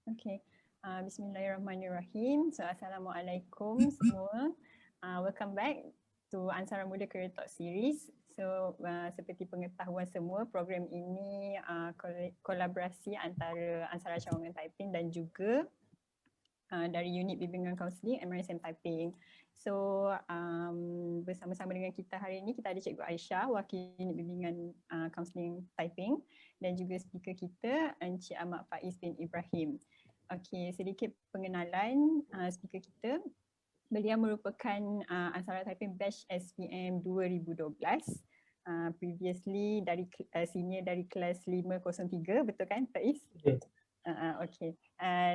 Okay. Bismillahirrahmanirrahim. So, Assalamualaikum semua. Welcome back to Ansara Muda Career Talk Series. So, seperti pengetahuan semua, program ini kolaborasi antara Ansara Cawangan Taiping dan juga dari Unit Bimbingan Kaunseling MRSM Taiping. So, bersama-sama dengan kita hari ini, kita ada Cikgu Aisyah, Wakil Unit Bimbingan Kaunseling Taiping, dan juga speaker kita Encik Ahmad Faiz bin Ibrahim. Okey, sedikit pengenalan speaker kita. Beliau merupakan Ansara Taiping Batch SPM 2012. Previously dari senior dari kelas 503, betul kan Faiz? Yeah. Okey.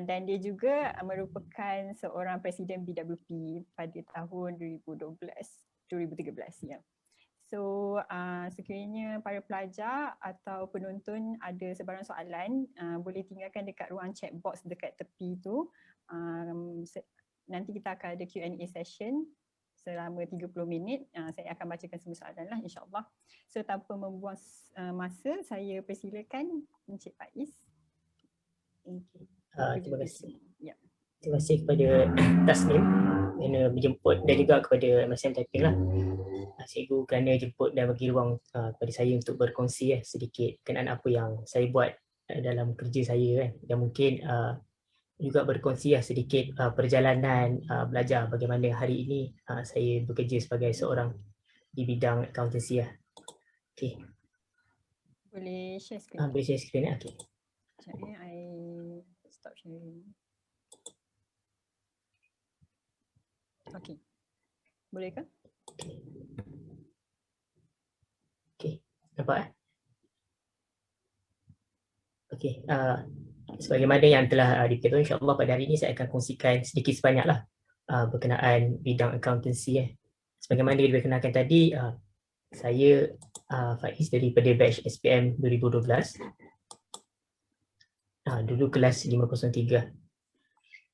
Dan dia juga merupakan seorang presiden BWP pada tahun 2013 ya. So sekiranya para pelajar atau penonton ada sebarang soalan, boleh tinggalkan dekat ruang chat box dekat tepi tu. Nanti kita akan ada Q&A session selama 30 minit. Saya akan bacakan semua soalan lah, insyaAllah. So tanpa membuang masa, saya persilakan Encik Faiz. Terima kasih. Ya. Terima kasih kepada Tasnim kerana menjemput dan juga kepada MSM Taiping lah. Cikgu kerana jemput dan bagi ruang kepada saya untuk berkongsi sedikit berkenaan apa yang saya buat dalam kerja saya dan mungkin juga berkongsi sedikit perjalanan belajar bagaimana hari ini saya bekerja sebagai seorang di bidang accountancy . Okey. Boleh share screen. Boleh share screen okey. Sekejap I stop sharing. Okey. Boleh ke? Okey. Nampak Okey. Sebagaimana yang telah diberitahu, insya-Allah pada hari ini saya akan kongsikan sedikit sebanyaklah berkenaan bidang accountancy . Sebagaimana diperkenalkan tadi, saya Faiz daripada batch SPM 2012. Dulu kelas 503.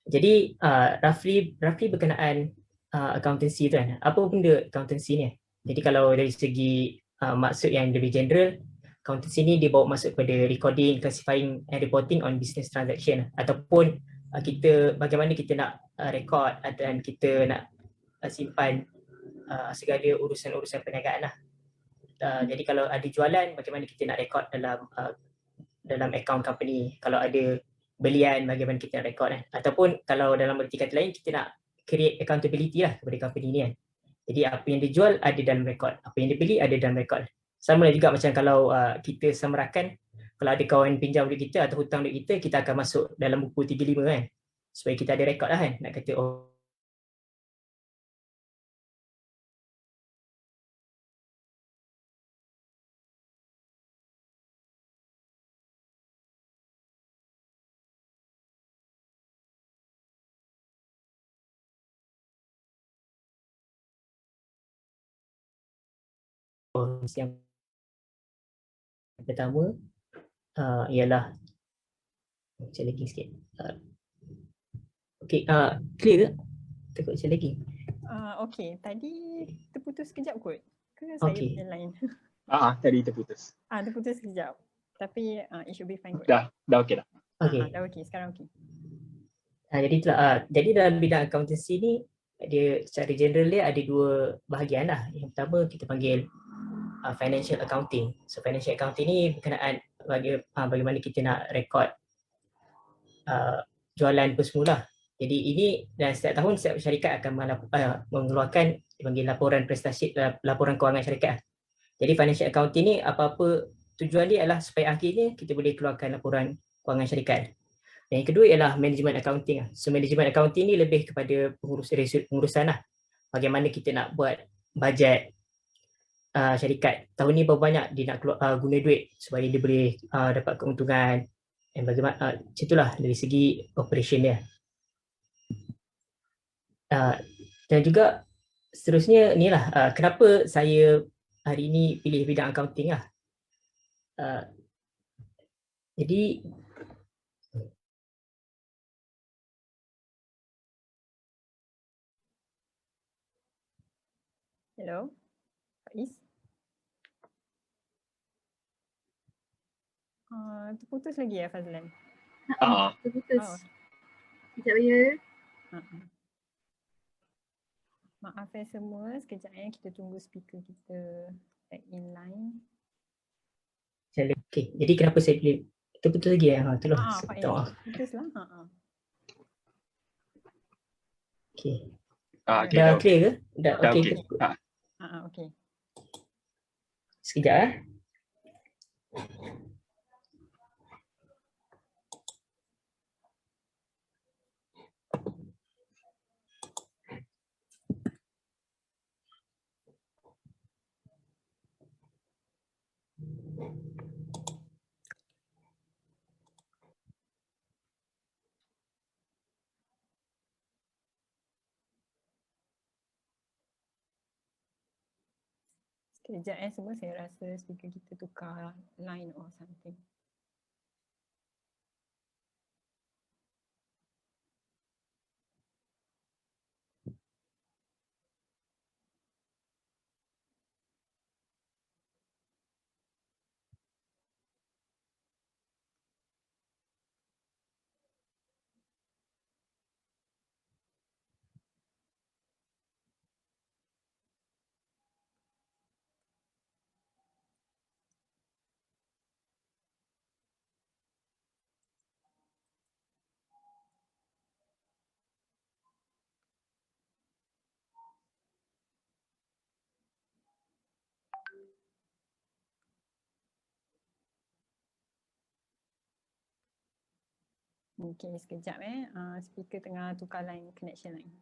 Jadi roughly berkenaan accountancy tu kan. Apa benda accountancy ni? Jadi kalau dari segi maksud yang lebih general, accountancy ni dia bawa masuk kepada recording, classifying and reporting on business transaction ataupun kita bagaimana kita nak record dan kita nak simpan segala urusan-urusan perniagaan lah. Jadi kalau ada jualan, bagaimana kita nak record dalam account company. Kalau ada belian, bagaimana kita nak record ataupun kalau dalam erti kata lain kita nak create accountability lah kepada company ni kan. Jadi apa yang dijual ada dalam record, apa yang dibeli ada dalam record. Sama lah juga macam kalau kita samarakan, kalau ada kawan pinjam duit kita atau hutang duit kita, kita akan masuk dalam buku 35 kan. Supaya kita ada record lah kan, nak kata yang pertama ialah saya lagi sikit. Okey, clear ke? Takut saya lagi. Okey, tadi terputus sekejap kot ke saya punya line? Tadi terputus. Terputus sekejap. Tapi it should be fine kot. Dah okey dah. Dah okey, sekarang okey. Jadi dalam bidang accountancy ni dia secara general dia ada dua bahagian lah. Yang pertama kita panggil financial accounting. So financial accounting ni berkenaan bagaimana kita nak rekod jualan bersemula. Jadi ini dan setiap tahun setiap syarikat akan mengeluarkan dipanggil laporan prestasi, laporan kewangan syarikat. Jadi financial accounting ni apa-apa tujuan dia adalah supaya akhirnya kita boleh keluarkan laporan kewangan syarikat. Dan yang kedua ialah management accounting. So management accounting ni lebih kepada pengurusan lah. Bagaimana kita nak buat bajet syarikat. Tahun ni berapa banyak dia nak guna duit supaya dia boleh dapat keuntungan. Dan bagaimana itulah dari segi operation dia. Dan juga seterusnya inilah kenapa saya hari ini pilih bidang accounting lah. Jadi Hello, Faiz. Terputus lagi ya Fazlan? Terputus. Oh. Sekejap ya. Maaf semua, sekejap kita tunggu speaker kita inline. Okay, jadi kenapa saya pilih itu betul lagi ya? Tolong. Putus lah. Okay. Okay, Dah clear ke? Dah dah okay okey. ke? Okay. Sekejap Sekejap semua, saya rasa speaker kita tukar line or something. Okay, sekejap speaker tengah tukar line, connection line.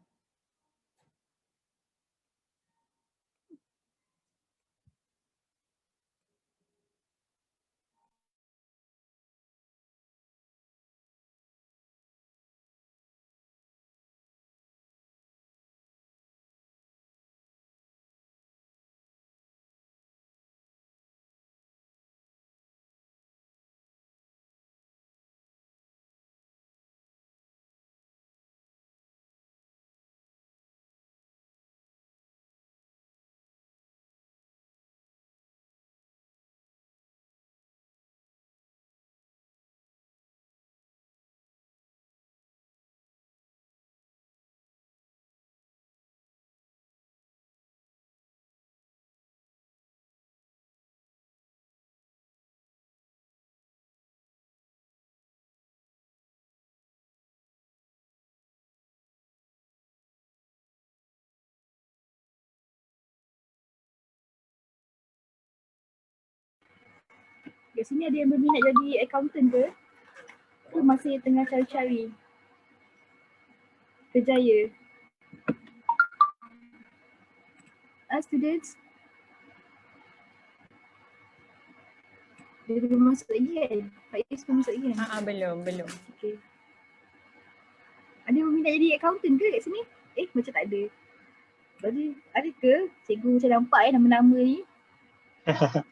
Kat sini ada yang berminat jadi accountant ke? Ke masih tengah cari-cari? Kerjaya. Students? Dia belum masuk lagi kan? Pak Is belum masuk lagi kan? Belum. Okay. Ada yang berminat jadi accountant ke kat sini? Macam tak ada. Ada ke? Cikgu macam nampak nama-nama ni.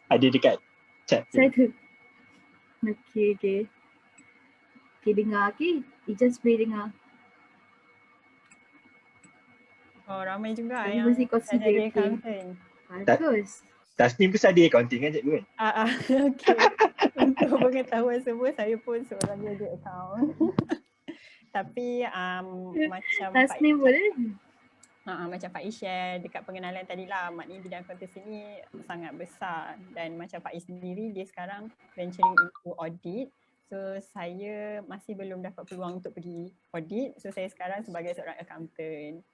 Ada dekat chat. Saya tu. Okay, dengar Ijaz boleh dengar. Oh, ramai juga Tapi yang mesti tak consider, jadi okay. accountant. Bagus. Tasnim pun study accounting kan cikgu kan? Okay. Untuk pengetahuan semua, saya pun seorang graduate account. Tapi macam Tasnim boleh? Macam Faiz share dekat pengenalan tadi lah, maknanya bidang akuntansi ni sangat besar, dan macam Faiz sendiri dia sekarang venturing into audit. So saya masih belum dapat peluang untuk pergi audit, so saya sekarang sebagai seorang accountant.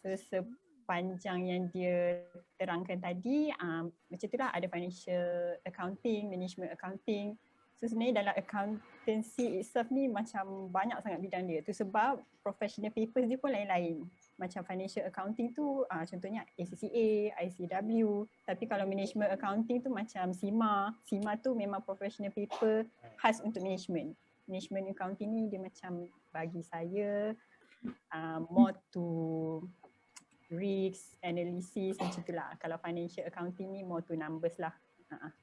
So sepanjang yang dia terangkan tadi, macam tu lah, ada financial accounting, management accounting. So sebenarnya dalam accountancy itself ni macam banyak sangat bidang dia. Tu sebab professional papers dia pun lain-lain. Macam financial accounting tu contohnya ACCA, ICW. Tapi kalau management accounting tu macam CIMA. CIMA tu memang professional paper khas untuk management. Management accounting ni dia macam bagi saya more to risk analysis macam tu lah. Kalau financial accounting ni more to numbers lah.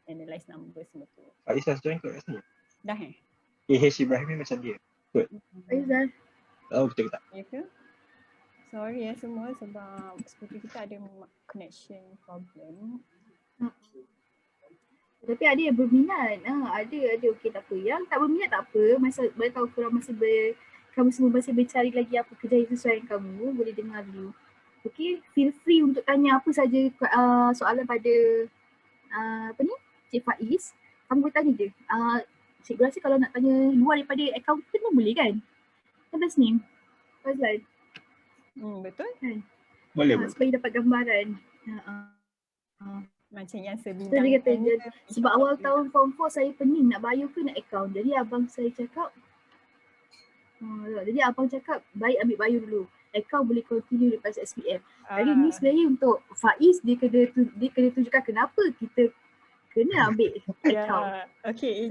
Analyze numbers semua tu. Pak Is dah join kot kat sini? Dah H. Ibrahim ni macam dia. Kot? Faiz dah. Oh betul ke tak? Ya ke? Sorry semua sebab seperti kita ada connection problem. Tapi ada yang berminat. Ada okey tak apa. Yang tak berminat tak apa. Masa kalau korang kamu semua masih mencari lagi apa kerja yang sesuai dengan kamu, boleh dengar dulu. Okay, feel free untuk tanya apa saja soalan pada Cik Faiz. Kamu boleh tanya je. Cikgu rasa kalau nak tanya luar daripada accountant pun boleh kan? Kan Tasnim? Fazlan? Betul. Kan? Boleh, boleh. Supaya dapat gambaran. Macam yang So, sebidang dia kata, ni, sebab awal tahun form 4 saya pening nak bio ke nak account. Jadi abang saya cakap, jadi abang cakap baik ambil bio dulu. Account boleh continue lepas SPM. Jadi ni sebenarnya untuk Faiz, dia kena tunjukkan kenapa kita kena ambil account. Okay,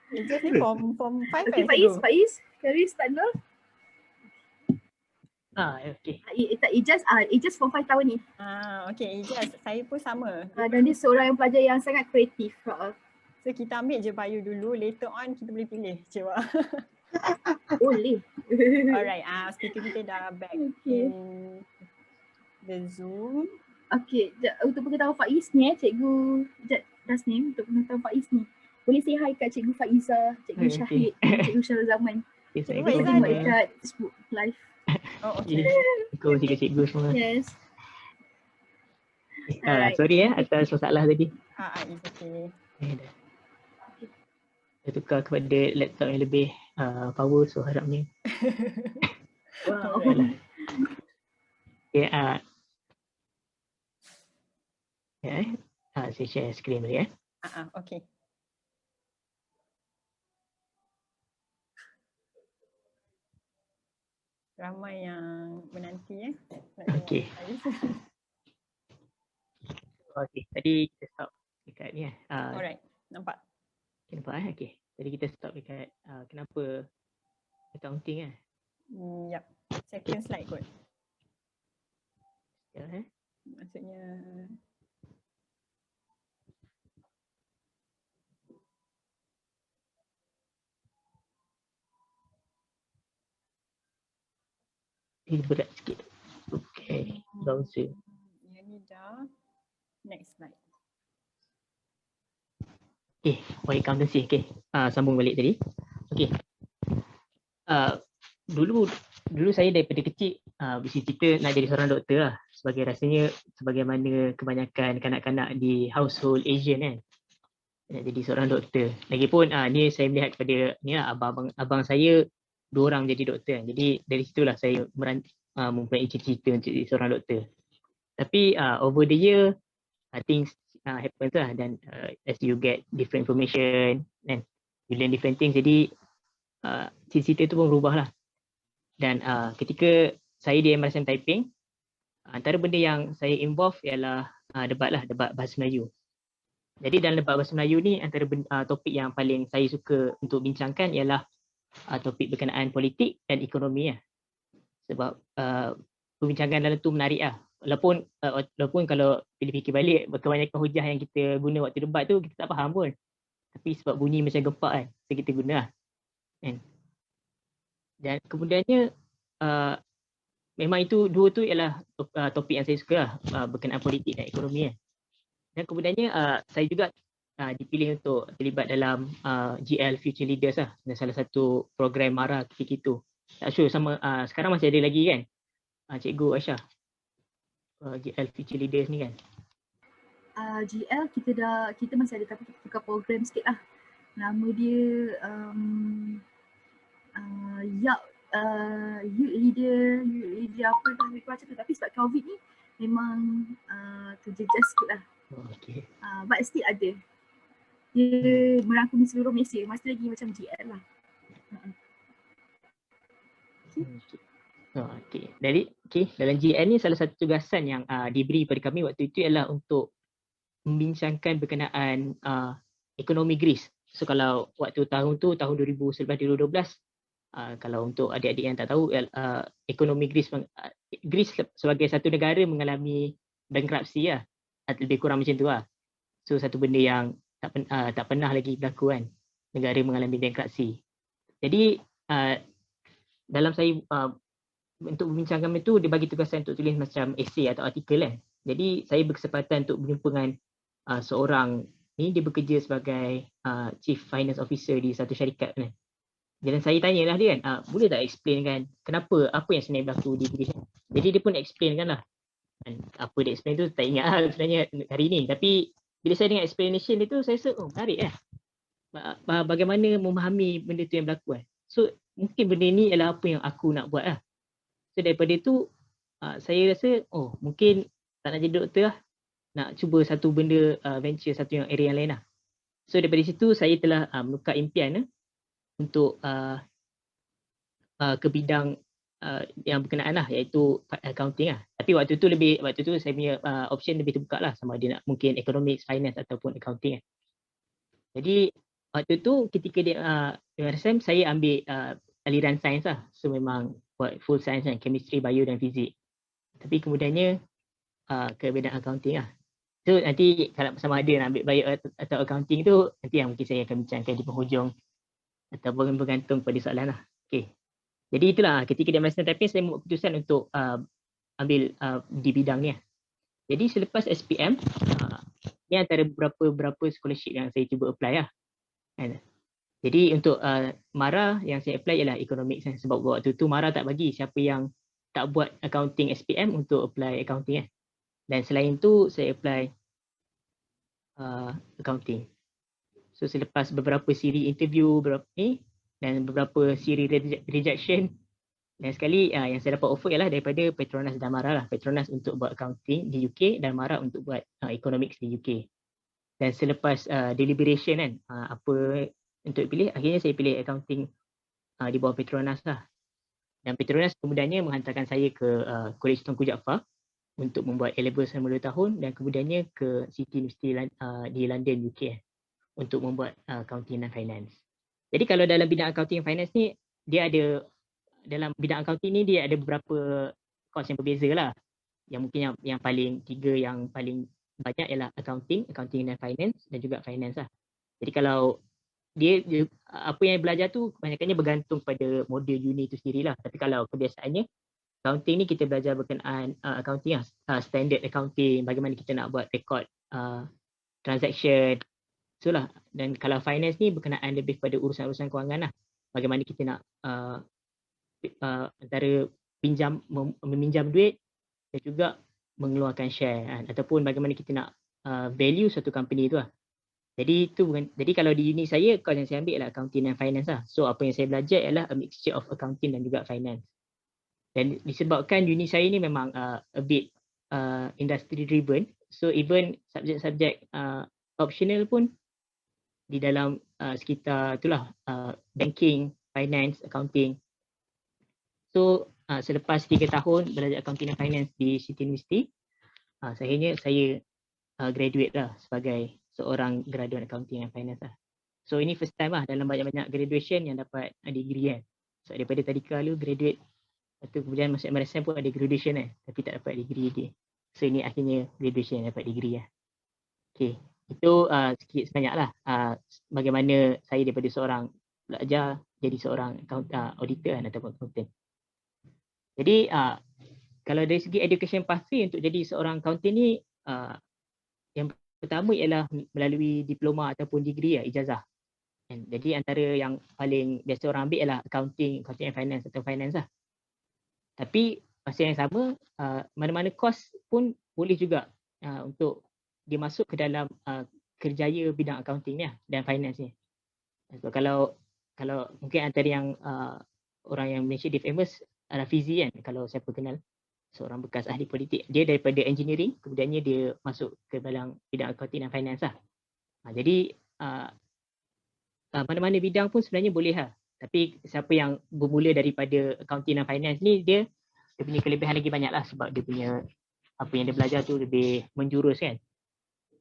Ijaz ni form 5 Okay, kan? Faiz, can we start now? Okay. Ijaz form 5 tahun ni. Okay, Ijaz, saya pun sama. Dan dia seorang yang pelajar yang sangat kreatif. So kita ambil je bio dulu, later on kita boleh pilih. Cewa. Boleh. Alright, speaker kita dah back in the Zoom. Okay, untuk pengetahuan Faiz ni cikgu Dasnim, untuk pengetahuan Faiz ni. Boleh say hi kat cikgu Faizah, cikgu Syahid, cikgu Syarul Zaman. Cikgu Boleh Faizah tengok ada? dekat Facebook live. Oh, okay. Cikgu semua. Yes. Sorry atas masalah tadi. It's okay. Saya tukar kepada laptop yang lebih power, so harapnya. Wow. Okay, saya share screen dulu ya. Okay. Ramai yang menanti nak tengok. Okay. Okay, tadi kita stop dekat ni Alright, nampak. Nampak okay. Tadi kita stop dekat kenapa accounting Yup. Second slide kot. Ya, Maksudnya ini berat sikit. Okay, browser. yang ni dah. Next slide. Okay, accountancy. Okay, sambung balik tadi. Okay. Dulu saya daripada kecil mesti cerita nak jadi seorang doktor lah. Rasanya sebagaimana kebanyakan kanak-kanak di household Asian kan. Nak jadi seorang doktor. Lagipun ni saya melihat kepada ni abang saya 2 orang jadi doktor kan. Jadi dari situlah saya mempunyai cita-cita untuk jadi seorang doktor. Tapi over the year things happens lah, dan as you get different information and you learn different things, jadi cita-cita tu pun berubah lah. Dan ketika saya di MRSM Taiping, antara benda yang saya involve ialah debat bahasa Melayu. Jadi dalam debat bahasa Melayu ni, antara topik yang paling saya suka untuk bincangkan ialah topik berkenaan politik dan ekonomi lah. Sebab perbincangan dalam tu menarik lah. Walaupun kalau fikir balik, kebanyakan hujah yang kita guna waktu debat tu kita tak faham pun. Tapi sebab bunyi macam gempak kan, so kita guna lah. Dan kemudiannya memang itu dua tu ialah topik yang saya suka lah, berkenaan politik dan ekonomi kan. Dan kemudiannya saya juga dipilih untuk terlibat dalam GL Future Leaders lah, salah satu program MARA ketika itu. Tak sure sama sekarang masih ada lagi kan, Cikgu Aisyah, GL Future Leaders ni kan. GL kita masih ada, tapi kita tukar program sikit lah. Nama dia youth leader apa macam tu, tapi sebab COVID ni memang terjejas sikit lah. Okay. But still ada. Dia merangkumi seluruh Malaysia, masih lagi macam GL lah. Okay. Dalam GL ni salah satu tugasan yang diberi pada kami waktu itu ialah untuk membincangkan berkenaan ekonomi Greece. So kalau waktu tahun 2011-2012, kalau untuk adik-adik yang tak tahu, ekonomi Greece sebagai satu negara mengalami bankruptcy lah, lebih kurang macam tu lah. So satu benda yang tak pernah lagi berlaku kan, negara mengalami bankruptcy. Jadi dalam saya untuk membincangkan itu, dia bagi tugasan untuk tulis macam essay atau artikel kan. Jadi saya berkesempatan untuk berjumpa dengan seorang ni dia bekerja sebagai Chief Finance Officer di satu syarikat kan. Dan saya tanyalah dia kan, boleh tak explain kan kenapa, apa yang sebenarnya berlaku di diri saya. Jadi dia pun explain kan lah. Dan apa dia explain tu tak ingat lah sebenarnya hari ni. Tapi bila saya dengar explanation dia tu, saya rasa menarik lah. Bagaimana memahami benda tu yang berlaku kan. So mungkin benda ni adalah apa yang aku nak buat lah. So daripada tu saya rasa mungkin tak nak jadi doktor lah. Nak cuba satu benda venture, satu yang area yang lain lah. So daripada situ saya telah menukar impian untuk ke bidang yang berkenaan lah, iaitu accounting lah. Tapi waktu tu saya punya option lebih terbuka lah, sama ada nak mungkin economics, finance ataupun accounting kan. Jadi waktu tu ketika dia RSM saya ambil aliran sains lah. So memang buat full sains kan, chemistry, bio dan fizik. Tapi kemudiannya ke bidang accounting lah. So nanti kalau sama ada nak ambil bio atau accounting tu, nanti yang mungkin saya akan bincangkan di penghujung ataupun bergantung pada soalan lah. Okay. Jadi itulah ketika di Master Typing saya membuat keputusan untuk ambil di bidang ni lah. Jadi selepas SPM, ni antara beberapa scholarship yang saya cuba apply lah. Jadi untuk MARA yang saya apply ialah economics sebab waktu tu MARA tak bagi siapa yang tak buat accounting SPM untuk apply accounting kan. Dan selain tu saya apply accounting. So selepas beberapa siri interview dan beberapa siri rejection, dan sekali yang saya dapat offer ialah daripada Petronas dan MARA lah. Petronas untuk buat accounting di UK dan MARA untuk buat economics di UK. Dan selepas deliberation kan, apa untuk pilih, akhirnya saya pilih accounting di bawah Petronas lah. Dan Petronas kemudiannya menghantarkan saya ke College Tunku Jaafar untuk membuat A-level selama 2 tahun dan kemudiannya ke City University di London, UK untuk membuat accounting dan finance. Jadi kalau dalam bidang accounting and finance ni, dia ada dalam bidang accounting ni dia ada beberapa course yang berbeza lah. Yang mungkin yang paling 3 yang paling banyak ialah accounting dan finance dan juga finance lah. Jadi kalau dia apa yang belajar tu kebanyakannya bergantung pada modul uni tu sendirilah. Tapi kalau kebiasaannya accounting ni kita belajar berkenaan accounting lah, standard accounting, bagaimana kita nak buat record transaction. So lah, dan kalau finance ni berkenaan lebih pada urusan-urusan kewangan lah. Bagaimana kita nak antara meminjam duit dan juga mengeluarkan share kan? Ataupun bagaimana kita nak value satu company tu lah. Jadi kalau di uni saya, course yang saya ambil adalah accounting dan finance lah. So apa yang saya belajar ialah a mixture of accounting dan juga finance. Dan disebabkan uni saya ni memang a bit industry driven, so even subjek-subjek optional pun di dalam sekitar itulah banking, finance, accounting. So selepas 3 tahun belajar accounting dan finance di City University, akhirnya saya graduate lah sebagai seorang graduate accounting and finance lah. So ini first time lah dalam banyak-banyak graduation yang dapat degree kan. So daripada tadika lu graduate, lepas tu kemudian masuk MRSM pun ada graduation kan, tapi tak dapat degree dia. So ini akhirnya graduation yang dapat degree lah. Okay, itu sikit sebanyak lah bagaimana saya daripada seorang pelajar jadi seorang auditor kan, ataupun accountant. Jadi kalau dari segi education pathway untuk jadi seorang accountant ni, yang pertama ialah melalui diploma ataupun degree ijazah. Jadi antara yang paling biasa orang ambil ialah accounting and finance atau finance lah. Tapi masa yang sama, mana-mana course pun boleh juga untuk dia masuk ke dalam kerjaya bidang accounting ni dan finance ni. So kalau mungkin antara yang orang yang Malaysia dia famous Rafizi kan, kalau siapa kenal, seorang bekas ahli politik. Dia daripada engineering, kemudiannya dia masuk ke dalam bidang accounting dan finance lah. Jadi mana-mana bidang pun sebenarnya boleh lah. Tapi siapa yang bermula daripada accounting dan finance ni, dia punya kelebihan lagi banyak lah, sebab dia punya apa yang dia belajar tu lebih menjurus kan.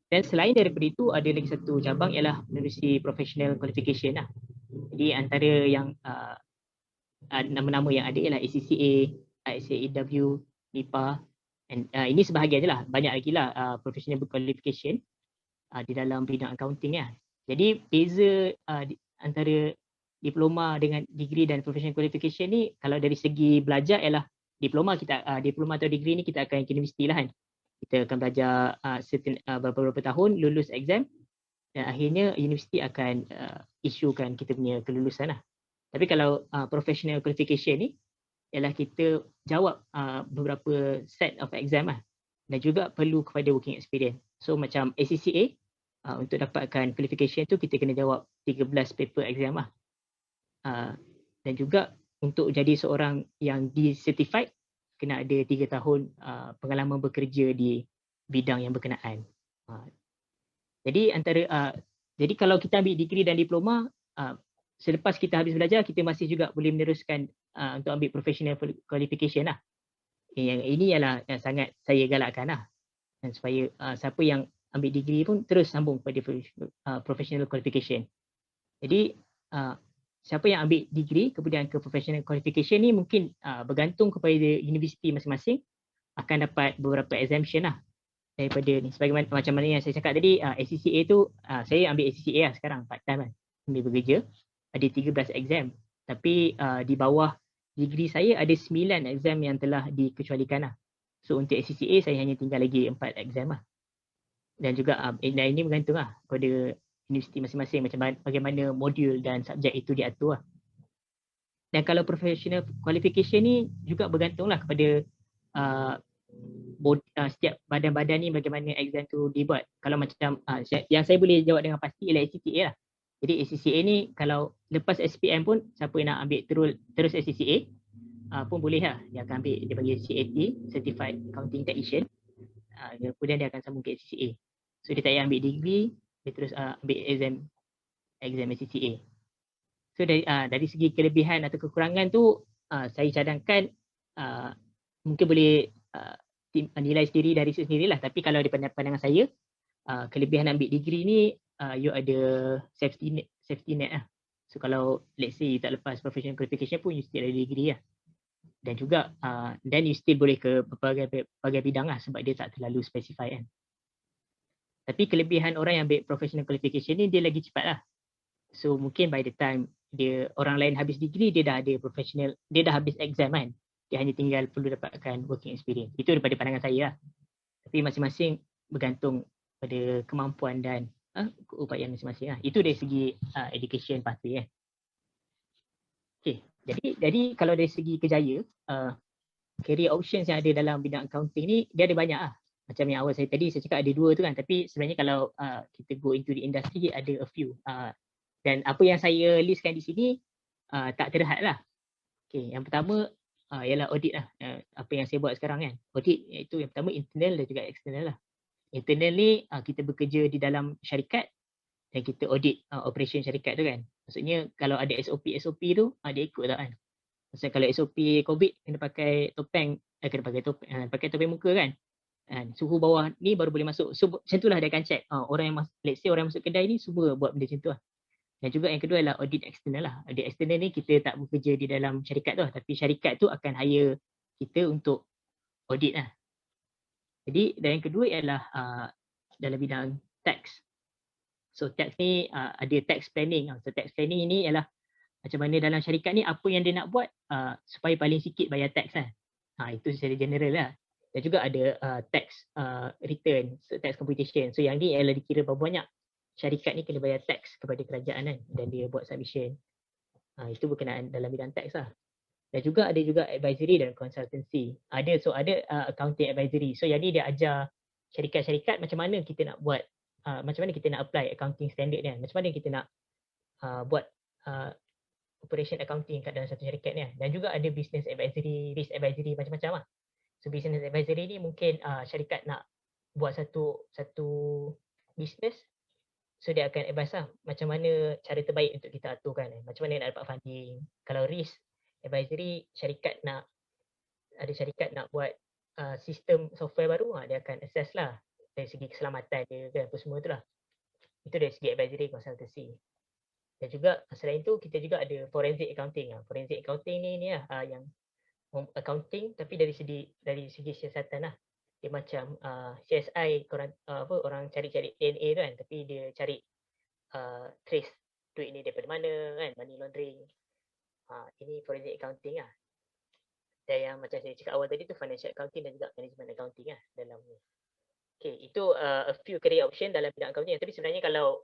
Dan selain daripada itu, ada lagi satu cabang ialah menerusi professional qualification lah. Jadi antara yang nama-nama yang ada ialah ACCA, ISAEW, MIPA, ini sebahagian je lah, banyak lagi lah professional qualification di dalam bidang accounting lah. Jadi beza antara diploma dengan degree dan professional qualification ni, kalau dari segi belajar ialah diploma atau degree ni kita akan ke universiti lah kan. Kita akan belajar beberapa tahun, lulus exam, Dan akhirnya universiti akan isukan kita punya kelulusan lah. Tapi kalau professional qualification ni ialah kita jawab beberapa set of exam lah. Dan juga perlu kepada working experience. So macam ACCA, untuk dapatkan qualification tu kita kena jawab 13 paper exam lah. Dan juga untuk jadi seorang yang di-certified, kena ada 3 tahun pengalaman bekerja di bidang yang berkenaan. Jadi jadi kalau kita ambil degree dan diploma, selepas kita habis belajar, kita masih juga boleh meneruskan untuk ambil professional qualification lah. Yang ini ialah yang sangat saya galakkan lah. Dan supaya siapa yang ambil degree pun terus sambung pada professional qualification. Jadi siapa yang ambil degree kemudian ke professional qualification ni mungkin bergantung kepada universiti masing-masing akan dapat beberapa exemption lah daripada ni. Sebagaimana macam mana yang saya cakap tadi, ACCA tu saya ambil ACCA lah sekarang part time kan, ambil bekerja, ada 13 exam. Tapi di bawah degree saya ada 9 exam yang telah dikecualikan lah. So untuk ACCA saya hanya tinggal lagi 4 exam lah. Dan juga ini bergantung lah pada universiti masing-masing macam bagaimana modul dan subjek itu diatur lah. Dan kalau professional qualification ni juga bergantung lah kepada setiap badan-badan ni bagaimana exam tu dibuat. Kalau macam yang saya boleh jawab dengan pasti ialah ACCA lah. Jadi ACCA ni kalau lepas SPM pun siapa yang nak ambil terus ACCA pun boleh lah. Dia akan ambil, dia panggil CAT, Certified Accounting Technician. Kemudian dia akan sambung ke ACCA. So dia tak payah ambil degree, dia terus ambil exam ACCA. So dari segi kelebihan atau kekurangan tu saya cadangkan mungkin boleh nilai sendiri dari sendirilah. Tapi kalau di pandangan saya, kelebihan ambil degree ni you ada safety net lah. So kalau let's say you tak lepas professional qualification pun you still ada degree lah. Dan juga then you still boleh ke berbagai bidang lah sebab dia tak terlalu specify kan. Tapi kelebihan orang yang ambil professional qualification ni dia lagi cepat lah. So mungkin by the time orang lain habis degree, dia dah ada professional, dia dah habis exam kan. Dia hanya tinggal perlu dapatkan working experience. Itu daripada pandangan saya lah. Tapi masing-masing bergantung pada kemampuan dan keupayaan masing-masing lah. Itu dari segi education pathway kan. Okay. Jadi kalau dari segi kerjaya, career options yang ada dalam bidang accounting ni, dia ada banyak lah. Macam yang awal saya cakap ada 2 tu kan. Tapi sebenarnya kalau kita go into the industry, ada a few. Dan apa yang saya listkan di sini tak terhad lah. Okay, yang pertama ialah audit lah. Apa yang saya buat sekarang kan. Audit iaitu yang pertama internal dan juga external lah. Internal ni kita bekerja di dalam syarikat dan kita audit operation syarikat tu kan. Maksudnya kalau ada SOP tu dia ikut tak kan. Maksudnya kalau SOP COVID kena pakai topeng, pakai topeng muka kan. Suhu bawah ni baru boleh masuk. So macam itulah dia akan check. Orang yang let's say orang yang masuk kedai ni semua buat benda macam tu lah. Dan juga yang kedua adalah audit eksternal lah. Audit eksternal ni kita tak bekerja di dalam syarikat tu lah. Tapi syarikat tu akan hire kita untuk audit lah. Jadi dan yang kedua ialah dalam bidang tax. So tax ni ada tax planning. So tax planning ini ialah macam mana dalam syarikat ni apa yang dia nak buat supaya paling sikit bayar tax lah. Itu secara general lah. Dan juga ada tax return, tax computation. So yang ni ialah dikira berapa banyak syarikat ni kena bayar tax kepada kerajaan kan. Dan dia buat submission. Itu berkenaan dalam bidang tax lah. Dan juga ada juga advisory dan consultancy. Ada accounting advisory. So yang ni dia ajar syarikat-syarikat macam mana kita nak buat, macam mana kita nak apply accounting standard ni kan. Macam mana kita nak buat operation accounting kat dalam satu syarikat ni kan. Dan juga ada business advisory, risk advisory, macam-macam lah. So business advisory ni mungkin syarikat nak buat satu business. So dia akan advise lah macam mana cara terbaik untuk kita aturkan. Macam mana nak dapat funding. Kalau risk advisory, ada syarikat nak buat sistem software baru, dia akan assess lah dari segi keselamatan dia kan, apa semua tu lah. Itu dari segi advisory consultancy. Dan juga selain tu kita juga ada forensic accounting. Forensic accounting ni lah yang accounting tapi dari segi siasatan lah. Dia macam CSI orang cari-cari DNA tu kan, tapi dia cari trace duit ni daripada mana kan, money laundering. Ini forensic accounting lah. Dan yang macam saya cakap awal tadi tu financial accounting dan juga management accounting lah dalam ni. Okay, itu a few career option dalam bidang accounting. Tapi sebenarnya kalau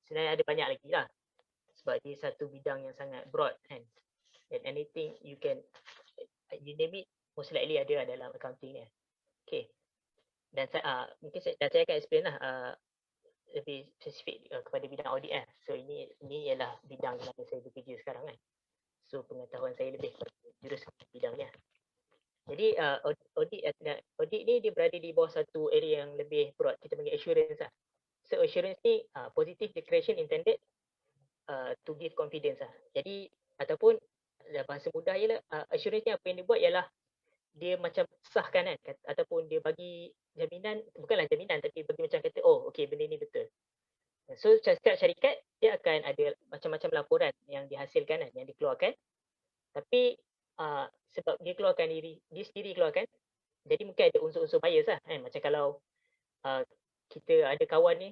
sebenarnya ada banyak lagi lah. Sebab dia satu bidang yang sangat broad kan. And anything you can, you name it, most likely ada dalam accounting ni. Okay. Dan saya, mungkin saya akan explain lah lebih spesifik kepada bidang audit lah. So ini ialah bidang yang saya bekerja sekarang kan. So pengetahuan saya lebih jurus bidang ni lah. Jadi audit ni dia berada di bawah satu area yang lebih broad, kita panggil assurance lah. So assurance ni positive declaration intended to give confidence lah. Jadi ataupun bahasa mudah ialah assurance ni apa yang dia buat ialah dia macam sahkan kan, ataupun dia bagi jaminan, bukanlah jaminan tapi bagi macam kata oh okey benda ni betul. So setiap syarikat dia akan ada macam-macam laporan yang dihasilkan kan, yang dikeluarkan. Tapi sebab dia keluarkan dia sendiri keluarkan, jadi mungkin ada unsur-unsur bias lah kan. Macam kalau kita ada kawan ni,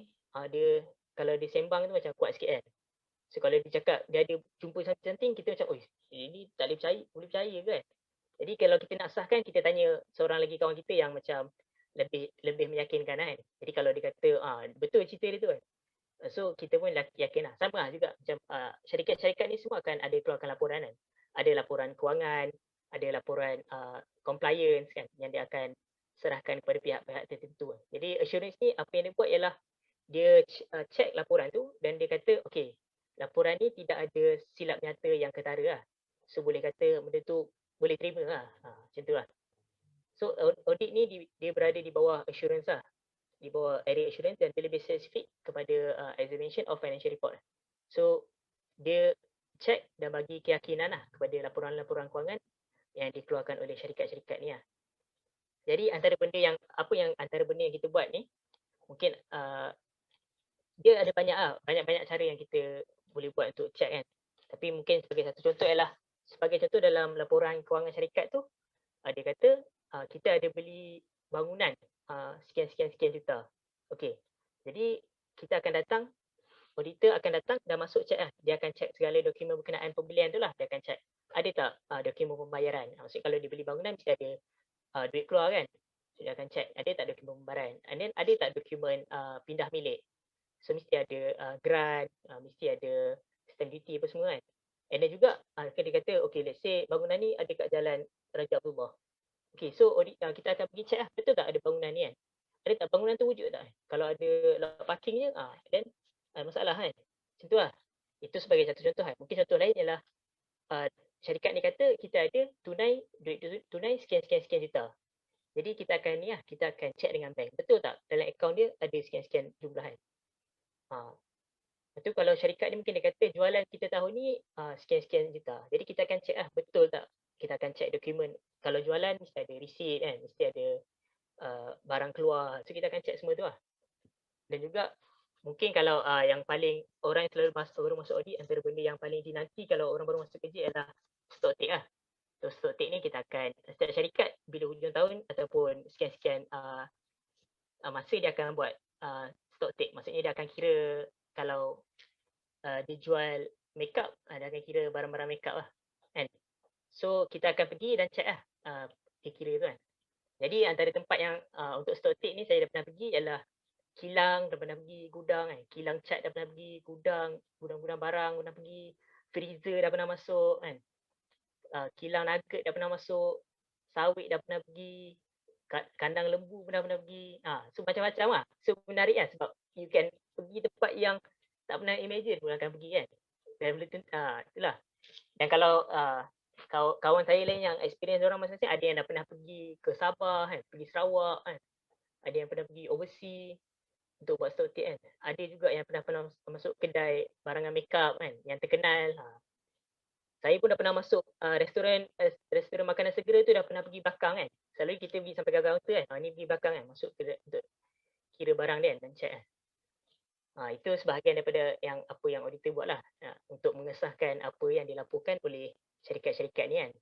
dia kalau dia sembang tu macam kuat sikit kan. So kalau dia cakap dia ada jumpa something, kita macam, oi ini tak boleh percaya ke kan. Jadi kalau kita nak sahkan, kita tanya seorang lagi kawan kita yang macam lebih meyakinkan kan. Jadi kalau dia kata betul cerita dia tu kan, so kita pun yakin lah. Sama lah juga macam syarikat-syarikat ni semua akan ada keluarkan laporan kan. Ada laporan kewangan, ada laporan compliance kan, yang dia akan serahkan kepada pihak-pihak tertentu. Jadi assurance ni apa yang dia buat ialah dia check laporan tu dan dia kata okey, laporan ni tidak ada silap nyata yang ketara lah. So boleh kata benda tu boleh terima lah. Macam tu lah. So audit ni dia berada di bawah assurance lah. Di bawah area assurance dan dia lebih spesifik kepada examination of financial report. So dia check dan bagi keyakinan lah kepada laporan-laporan kewangan yang dikeluarkan oleh syarikat-syarikat ni lah. Jadi antara benda yang kita buat ni, mungkin dia ada banyak cara yang kita boleh buat untuk check kan. Tapi mungkin sebagai satu contoh ialah, sebagai contoh dalam laporan kewangan syarikat tu, dia kata kita ada beli bangunan sekian juta. Okey. Jadi kita akan datang, auditor akan datang dan masuk check lah. Dia akan check segala dokumen berkenaan pembelian tu lah. Dia akan check ada tak dokumen pembayaran. Maksudnya kalau dia beli bangunan mesti ada duit keluar kan. So dia akan check ada tak dokumen pembayaran. And then ada tak dokumen pindah milik. So mesti ada grant, mesti ada stamp duty apa semua kan. And then juga dia kata okay, let's say bangunan ni ada kat jalan Raja Abdullah. Okay, so kita akan pergi check lah, betul tak ada bangunan ni kan. Ada tak bangunan tu wujud tak? Kalau ada lot parking je, then masalah kan. Macam tu lah. Itu sebagai satu contoh kan. Mungkin contoh lain ialah syarikat ni kata kita ada duit tunai sekian juta. Jadi kita akan ni lah, kita akan check dengan bank. Betul tak dalam akaun dia ada sekian jumlah kan. Lepas tu kalau syarikat ni mungkin dia kata jualan kita tahun ni sekian juta. Jadi kita akan check lah betul tak. Kita akan check dokumen. Kalau jualan mesti ada receipt kan, mesti ada barang keluar. So kita akan check semua tu lah. Dan juga mungkin kalau yang paling orang yang selalu baru masuk audit, antara benda yang paling dinanti kalau orang baru masuk kerja ialah stock take lah. So stock take ni kita akan, setiap syarikat bila hujung tahun ataupun sekian-sekian masa dia akan buat stock take. Maksudnya dia akan kira kalau dia jual makeup, dia akan kira barang-barang makeup lah kan. So kita akan pergi dan check lah dia kira tu kan. Jadi antara tempat yang untuk stock take ni saya dah pernah pergi ialah kilang, dah pernah pergi gudang kan. Kilang cat dah pernah pergi, gudang barang dah pergi, freezer dah pernah masuk kan. Kilang nugget dah pernah masuk, sawit dah pernah pergi, kandang lembu pernah pergi. So macam-macam lah. So menarik lah sebab you can pergi tempat yang tak pernah imagine pun akan pergi kan. Dan itulah. Dan kalau kawan saya lain yang experience orang masing-masing, ada yang dah pernah pergi ke Sabah kan, pergi Sarawak kan. Ada yang pernah pergi overseas untuk buat stock take kan. Ada juga yang pernah masuk kedai barangan makeup kan yang terkenal. Saya pun dah pernah masuk restoran makanan segera tu, dah pernah pergi belakang kan. Selalu kita pergi sampai kaunter kan. Ni pergi belakang kan, masuk untuk kira barang dia dan check kan. Itu sebahagian daripada apa yang auditor buat lah untuk mengesahkan apa yang dilaporkan oleh syarikat-syarikat ni kan.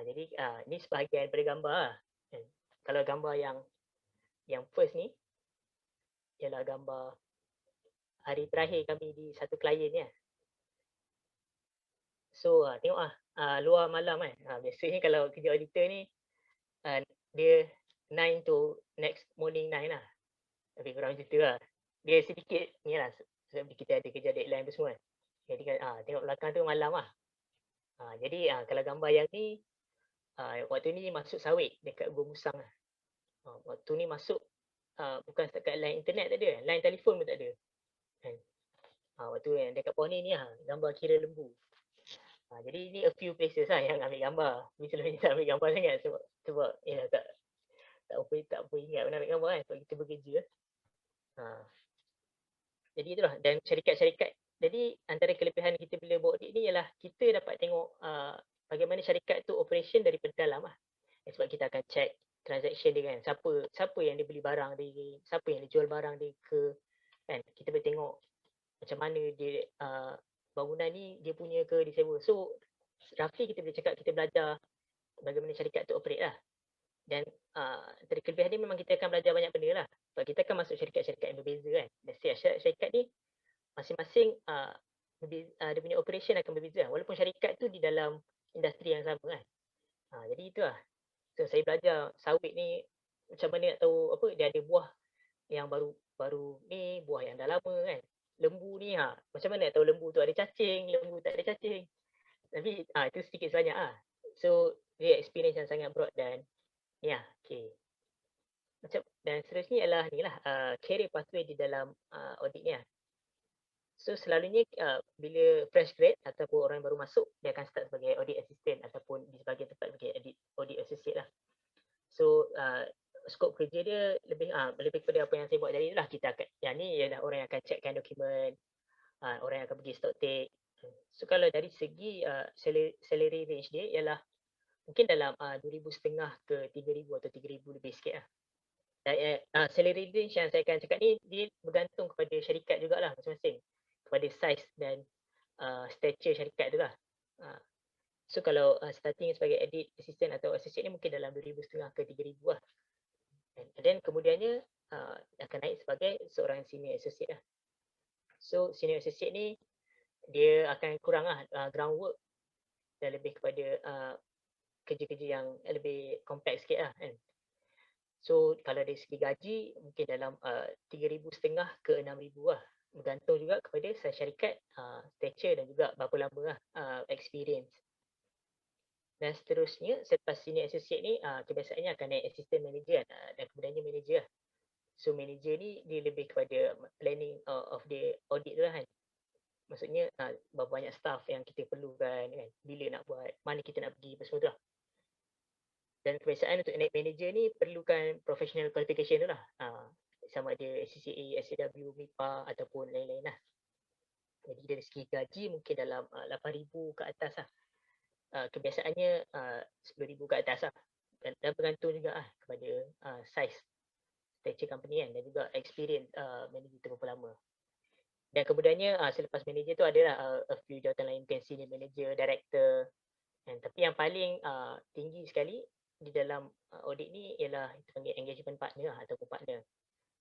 Jadi ni sebahagian daripada gambar lah. Kalau gambar yang first ni ialah gambar hari terakhir kami di satu klien ni lah. So tengok lah luar malam kan. Biasanya kalau kerja auditor ni dia 9 to next morning 9 lah. Lebih kurang macam tu lah. Dia sedikit ni lah sebab kita ada kerja deadline tu semua. Jadi tengok belakang tu malam lah. Jadi kalau gambar yang ni waktu ni masuk sawit dekat Gua Musang lah. Waktu ni masuk bukan setakat line internet tak ada, line telefon pun tak ada. Kan? Waktu yang dekat pohon ni lah, gambar kira lembu. Jadi ni a few places lah yang ambil gambar. Ni selalunya tak ambil gambar sangat sebab tak apa ingat nak ambil gambar kan sebab kita bekerja. Jadi itulah, dan syarikat-syarikat. Jadi antara kelebihan kita bila buat audit ni ialah kita dapat tengok bagaimana syarikat tu operation daripada dalam lah. Sebab kita akan check transaction dia kan, siapa yang dia beli barang dia, siapa yang dia jual barang dia ke, kan. Kita boleh tengok macam mana dia bangunan ni dia punya ke disewa. So roughly kita boleh cakap kita belajar bagaimana syarikat tu operate lah. Dan antara kelebihan dia memang kita akan belajar banyak benda lah. Sebab kita akan masuk syarikat-syarikat yang berbeza kan. Dan syarikat ni masing-masing dia punya operation akan berbeza. Walaupun syarikat tu di dalam industri yang sama kan. Jadi itulah. So saya belajar sawit ni macam mana nak tahu apa dia ada buah yang baru ni, buah yang dah lama kan. Lembu ni macam mana nak tahu lembu tu ada cacing, lembu tak ada cacing. Tapi itu sedikit sebanyak So dia experience yang sangat broad dan okay. Macam dan seterusnya ialah ni lah career pathway di dalam audit ni lah. So selalunya bila fresh grad ataupun orang yang baru masuk, dia akan start sebagai audit assistant ataupun di sebagian tempat sebagai audit associate lah. So skop kerja dia lebih kepada apa yang saya buat tadi lah. Kita akan, yang ni ialah orang yang akan checkkan dokumen, orang yang akan pergi stock take. So kalau dari segi salary range dia ialah mungkin dalam 2,500 ke 3,000 atau 3,000 lebih sikit lah. Salary range yang saya akan cakap ni dia bergantung kepada syarikat jugalah masing-masing, kepada size dan stature syarikat tu lah. So kalau starting sebagai audit assistant atau associate ni mungkin dalam 2,500 ke 3,000 lah. Dan kemudiannya akan naik sebagai seorang senior associate lah. So senior associate ni dia akan kurang lah groundwork dan lebih kepada kerja-kerja yang lebih kompleks sikit lah kan. So kalau dari segi gaji mungkin dalam 3,500 ke 6,000 lah. Bergantung juga kepada size syarikat, stature dan juga berapa lama lah experience. Dan seterusnya selepas senior associate ni kebiasaannya akan naik assistant manager dan kemudiannya manager lah. So manager ni dia lebih kepada planning of the audit tu lah kan. Maksudnya berapa banyak staff yang kita perlukan kan, bila nak buat, mana kita nak pergi, apa semua tu lah. Dan kebiasaan untuk naik manager ni perlukan professional qualification tu lah. Sama ada SCCA, SCW, MIPA ataupun lain-lain lah. Jadi dari segi gaji mungkin dalam 8,000 ke atas lah. Kebiasaannya 10,000 ke atas lah. Dan bergantung juga lah kepada size stature company kan, dan juga experience manager tu berapa lama. Dan kemudiannya selepas manager tu adalah a few jawatan lain, mungkin senior manager, director. Tapi yang paling tinggi sekali di dalam audit ni ialah kita panggil engagement partner ataupun partner.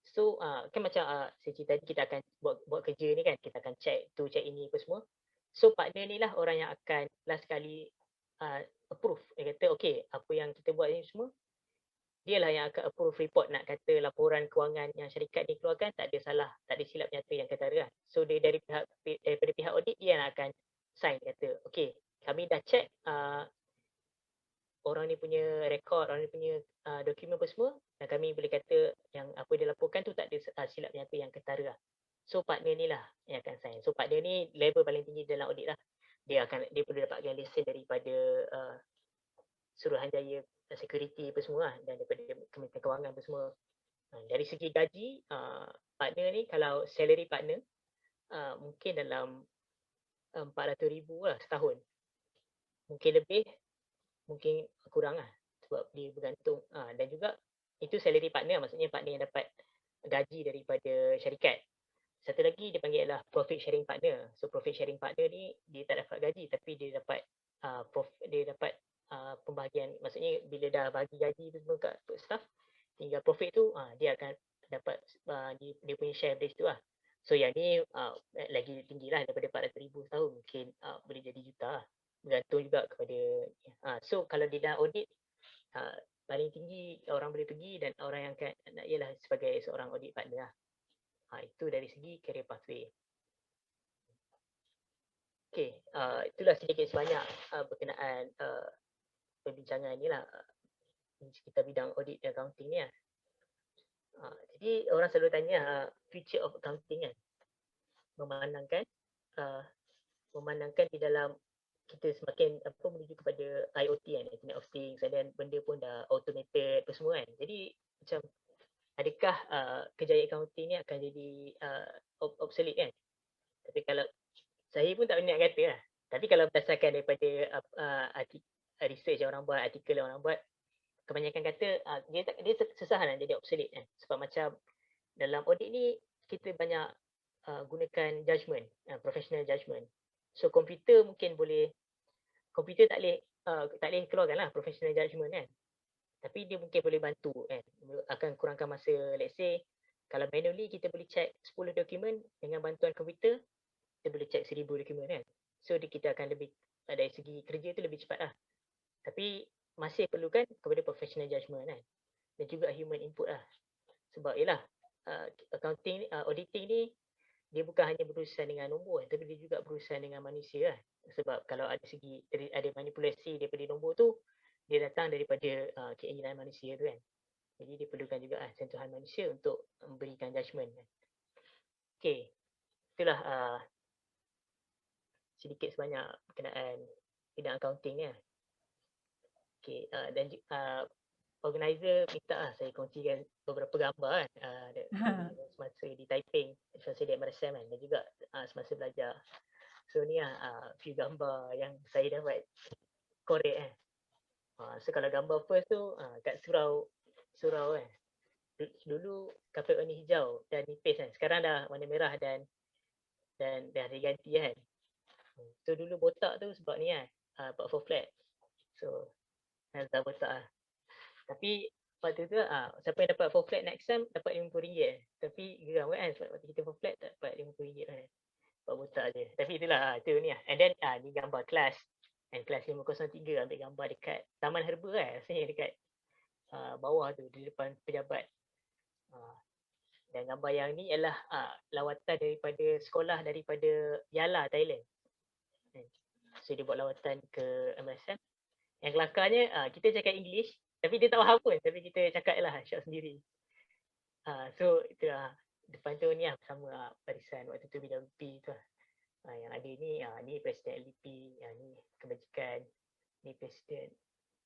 So kan macam saya cerita tadi, kita akan buat kerja ni kan, kita akan check tu, check ini apa semua. So partner ni lah orang yang akan last kali approve. Dia kata okay, apa yang kita buat ni semua, dialah yang akan approve report, nak kata laporan kewangan yang syarikat ni keluarkan tak ada salah, tak ada silap nyata yang ketara lah. So dia daripada pihak audit dia yang akan sign, kata okay, kami dah check orang ni punya rekod, orang ni punya dokumen apa semua, dan kami boleh kata yang apa dia laporkan tu tak ada silap nyata yang ketara lah. So partner ni lah yang akan sign. So partner ni level paling tinggi dalam audit lah. Dia perlu dapatkan lesen daripada Suruhanjaya security apa semua lah, dan daripada Kementerian Kewangan apa semua. Dari segi gaji, partner ni kalau salary partner mungkin dalam 400,000 lah setahun. Mungkin lebih, mungkin kurang lah, sebab dia bergantung. Dan juga itu salary partner, maksudnya partner yang dapat gaji daripada syarikat. Satu lagi dia panggil adalah profit sharing partner. So profit sharing partner ni dia tak dapat gaji, tapi dia dapat pembahagian. Maksudnya bila dah bagi gaji tu semua kat staff, tinggal profit tu dia akan dapat dia punya share dari situ lah. So yang ni lagi tinggi lah daripada 400,000 setahun, mungkin boleh jadi juta lah. Bergantung juga kepada so kalau dia dah audit paling tinggi orang boleh pergi dan orang yang akan ialah sebagai seorang audit partner lah. Itu dari segi career pathway. Okey, itulah sedikit sebanyak berkenaan perbincangan ni lah di sekitar bidang audit dan accounting ni lah. Jadi orang selalu tanya future of accounting kan, memandangkan di dalam kita semakin menuju kepada IoT kan, Internet of Things, dan benda pun dah automated apa semua kan. Jadi macam adakah kejayaan accounting ni akan jadi obsolete kan? Tapi kalau saya pun tak nak kata lah. Tapi kalau berdasarkan daripada research yang orang buat, artikel yang orang buat, kebanyakan kata dia susah nak jadi obsolete kan. Sebab macam dalam audit ni kita banyak gunakan judgement, professional judgement. So komputer tak boleh keluarkan lah professional judgement kan. Tapi dia mungkin boleh bantu kan. Akan kurangkan masa. Let's say kalau manually kita boleh check 10 dokumen, dengan bantuan komputer kita boleh check 1000 dokumen kan. So kita akan lebih, dari segi kerja tu lebih cepat lah. Tapi masih perlukan kepada professional judgement kan. Dan juga human input lah. Sebab yelah accounting, auditing ni dia bukan hanya berurusan dengan nombor, tapi dia juga berurusan dengan manusia lah. Sebab kalau ada manipulasi daripada nombor tu, dia datang daripada keinginan manusia tu kan. Jadi dia perlukan juga sentuhan manusia untuk memberikan judgement kan. Okay, itulah sedikit sebanyak berkenaan bidang accounting ni lah. Okay, dan organizer minta saya kongsikan beberapa gambar kan semasa di typing, semasa di MRSM kan, dan juga semasa belajar. So ni few gambar yang saya dapat korek kan. So kalau gambar first tu kat surau kan. Dulu kapet warna hijau dan nipis kan. Sekarang dah warna merah dan dah diganti kan. So dulu botak tu sebab ni kan, part 4 flat. So dah botak lah. Tapi waktu tu siapa yang dapat 4 flat next time dapat RM50. Tapi geram kan sebab waktu kita 4 flat dapat RM50 kan. Buat botak je. Tapi itulah itu ni lah. And then ni gambar kelas. And kelas 503 ambil gambar dekat Taman Herba kan. Rasanya dekat bawah tu di depan pejabat. Dan gambar yang ni ialah lawatan daripada sekolah daripada Yala, Thailand. So dia buat lawatan ke MSM. Yang kelakarnya kita cakap English tapi dia tak faham pun, tapi kita cakap lah syok sendiri. So itu depan tu ni lah bersama barisan waktu tu BWP tu lah. Yang ada ni Presiden LDP, ni kebajikan, ni Presiden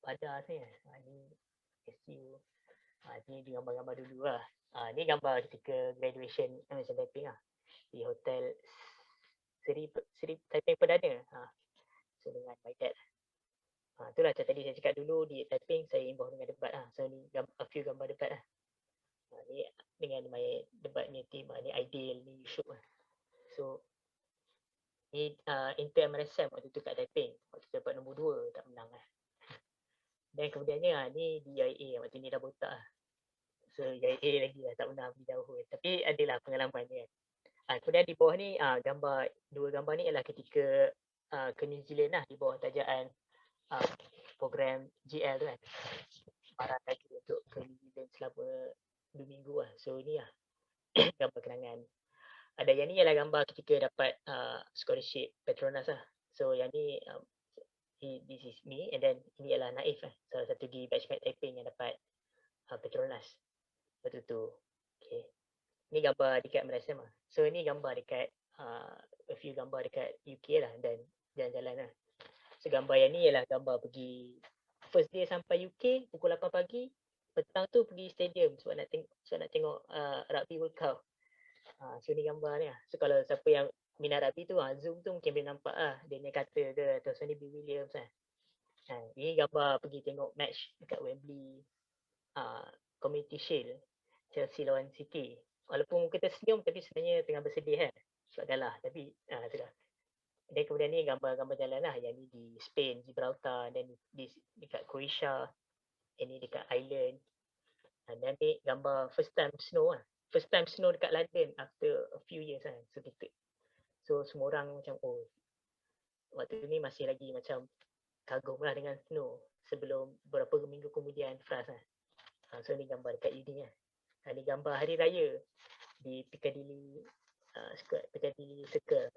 Pada sebenarnya, ni SU. Ni gambar-gambar dulu lah. Ni gambar ketika graduation MSM Taiping lah. Di hotel Seri Taiping Perdana. So dengan my dad. Itulah macam tadi saya cakap dulu di typing saya involve dengan debat lah. So ni a few gambar debat lah. Ni dengan my debat ni team ni Ideal, ni Yusuf lah. So ni inter MRSM waktu tu kat typing. Waktu tu dapat nombor 2 tak menang lah. Dan kemudiannya ni DIA waktu ni dah botak lah. So DIA lagi lah tak menang lebih jauh. Tapi adalah pengalaman dia. Kemudian di bawah ni dua gambar ni ialah ketika ke New Zealand lah di bawah tajaan program GL tu kan. Marah lagi untuk ke New Zealand selama 2 minggu lah. So ni lah gambar kenangan. Ada yang ni ialah gambar ketika dapat scholarship Petronas lah. So yang ni this is me, and then ini ialah Naif lah. Salah satu di batchmate typing yang dapat Petronas waktu tu. Okay. Ni gambar dekat MRSM lah. So ni gambar dekat a few gambar dekat UK lah dan jalan-jalan lah. So gambar yang ni ialah gambar pergi first day sampai UK pukul 8 pagi. Petang tu pergi stadium sebab nak tengok rugby World Cup. So ni gambar ni lah. So kalau siapa yang minat rugby tu Zoom tu mungkin boleh nampak lah. Dia ni kata ke atau Sonny B. Williams lah. Ini gambar pergi tengok match dekat Wembley Community Shield Chelsea lawan City. Walaupun muka tersenyum tapi sebenarnya tengah bersedih kan. Sebab kalah tapi itulah. Dan kemudian ni gambar-gambar jalan lah. Yang ni di Spain, Gibraltar, dan dekat Croatia, ini dekat Ireland. Dan ni gambar first time snow lah. First time snow dekat London after a few years kan. So semua orang macam waktu ni masih lagi macam kagumlah dengan Snow sebelum beberapa minggu kemudian Fras lah. So ni gambar dekat uni lah. Ni gambar hari raya di Piccadilly Piccadilly Circle.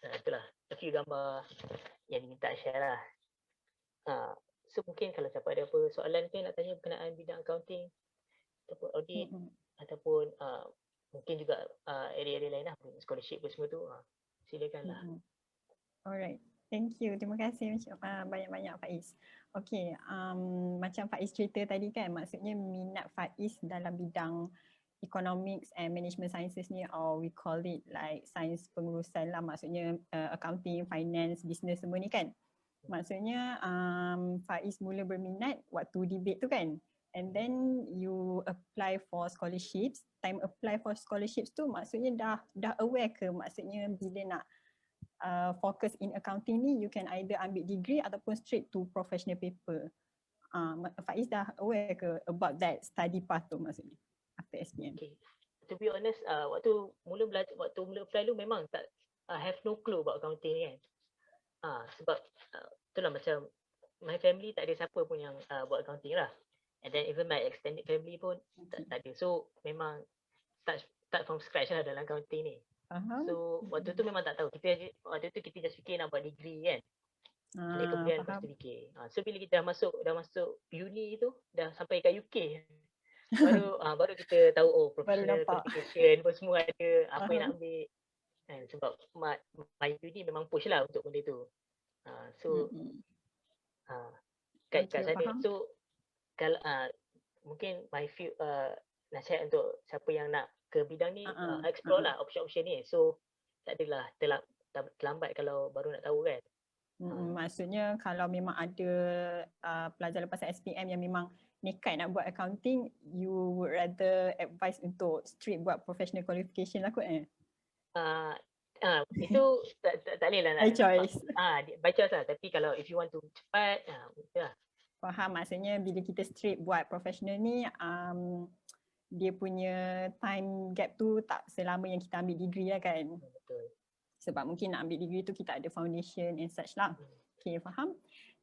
Itulah a few gambar yang diminta share lah. So mungkin kalau siapa ada apa soalan ke nak tanya berkenaan bidang accounting ataupun audit ataupun mungkin juga area-area lain lah, scholarship pun semua tu, silakanlah. Alright, thank you. Terima kasih banyak-banyak Faiz. Okay, macam Faiz cerita tadi kan, maksudnya minat Faiz dalam bidang economics and management sciences ni, or we call it like sains pengurusan lah, maksudnya accounting, finance, business semua ni kan. Maksudnya Faiz mula berminat waktu debate tu kan, and then you apply for scholarships. Time apply for scholarships tu maksudnya dah aware ke, maksudnya bila nak focus in accounting ni, you can either ambil degree ataupun straight to professional paper. Faiz dah aware ke about that study path tu maksudnya after SPM? Okay. To be honest, waktu mula apply tu memang tak have no clue about accounting ni kan. Sebab itulah macam my family tak ada siapa pun yang buat accounting lah. And then even my extended family pun tak ada. So memang start from scratch lah dalam accounting ni. So waktu tu memang tak tahu. Waktu tu kita just fikir nak buat degree kan. Jadi kemudian lepas tu fikir. So bila kita dah masuk uni tu, dah sampai kat UK. Baru kita tahu professional qualification pun semua ada, apa yang nak ambil. Sebab my uni memang push lah untuk benda tu. So kat sana. So kalau mungkin my view nasihat untuk siapa yang nak ke bidang ni, explore lah option-option ni. So tak adalah terlambat kalau baru nak tahu kan. Maksudnya kalau memang ada pelajar lepasan SPM yang memang nekat nak buat accounting, you would rather advise untuk straight buat professional qualification lah kot itu tak boleh lah by choice. By choice lah. Tapi kalau if you want to cepat, lah. Faham, maksudnya bila kita straight buat professional ni, dia punya time gap tu tak selama yang kita ambil degree lah kan. Betul. Sebab mungkin nak ambil degree tu kita ada foundation and such lah. Okay, faham.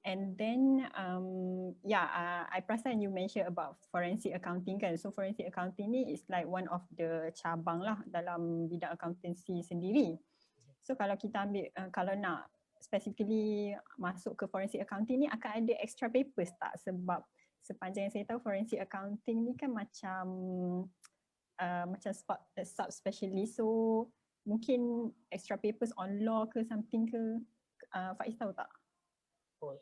And then I perasan you mention about forensic accounting kan. So forensic accounting ni is like one of the cabang lah dalam bidang accountancy sendiri. So kalau kita ambil, kalau nak specifically masuk ke forensic accounting ni, akan ada extra papers tak? Sebab sepanjang yang saya tahu forensic accounting ni kan macam sub-specialist. So mungkin extra papers on law ke something ke, Faiz tahu tak?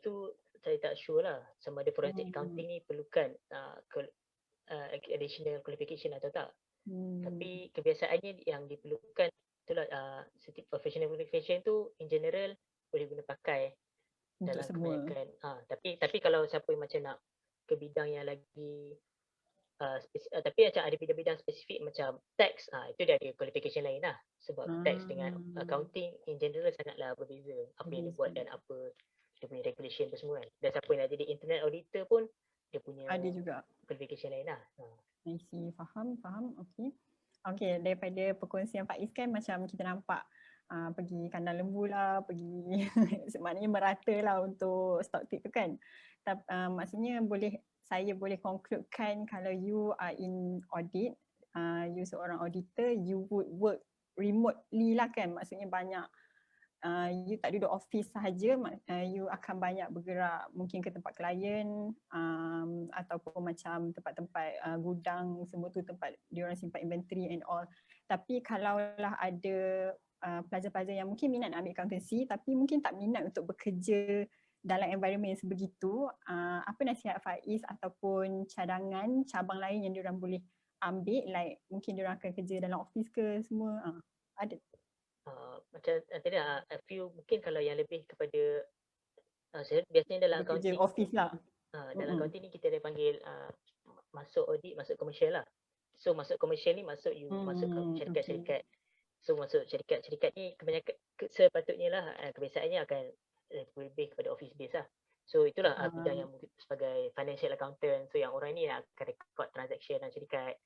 Tu saya tak sure lah sama ada forensic accounting ni perlukan additional qualification atau tak. Tapi kebiasaannya yang diperlukan itulah setiap professional qualification tu in general boleh guna pakai dalam kebanyakan. Tapi kalau siapa yang macam nak ke bidang yang lagi tapi macam ada bidang-bidang spesifik macam tax, itu dia ada qualification lain lah. Sebab tax dengan accounting in general sangatlah berbeza. Apa yang dia buat dan apa dia punya regulation tu semua kan. Dan siapa yang nak jadi internet auditor pun dia punya ada juga qualification lain lah. I see, faham. Okay, daripada perkongsian Faiz kan macam kita nampak pergi kandang lembu lah, pergi maknanya merata lah untuk stock tip tu kan. Maksudnya saya boleh concludekan kalau you are in audit, you seorang auditor, you would work remotely lah kan. Maksudnya banyak you tak duduk office sahaja, you akan banyak bergerak mungkin ke tempat klien ataupun macam tempat-tempat gudang semua tu, tempat diorang simpan inventory and all. Tapi kalaulah ada pelajar-pelajar yang mungkin minat nak ambil accountancy tapi mungkin tak minat untuk bekerja dalam environment yang sebegitu, apa nasihat Faiz ataupun cadangan cabang lain yang diorang boleh ambil, like mungkin diorang akan kerja dalam office ke semua, ada? Macam tadi a few mungkin kalau yang lebih kepada biasanya dalam bekerja accounting office lah. Dalam accounting ni kita ada panggil masuk audit, masuk komersial lah. So masuk komersial ni masuk masuk ke syarikat-syarikat. So masuk syarikat-syarikat ni kebanyakan sepatutnya lah kebiasaannya akan lebih kepada office base lah. So itulah bidang yang sebagai financial accountant. So yang orang ni akan record transaction dalam syarikat.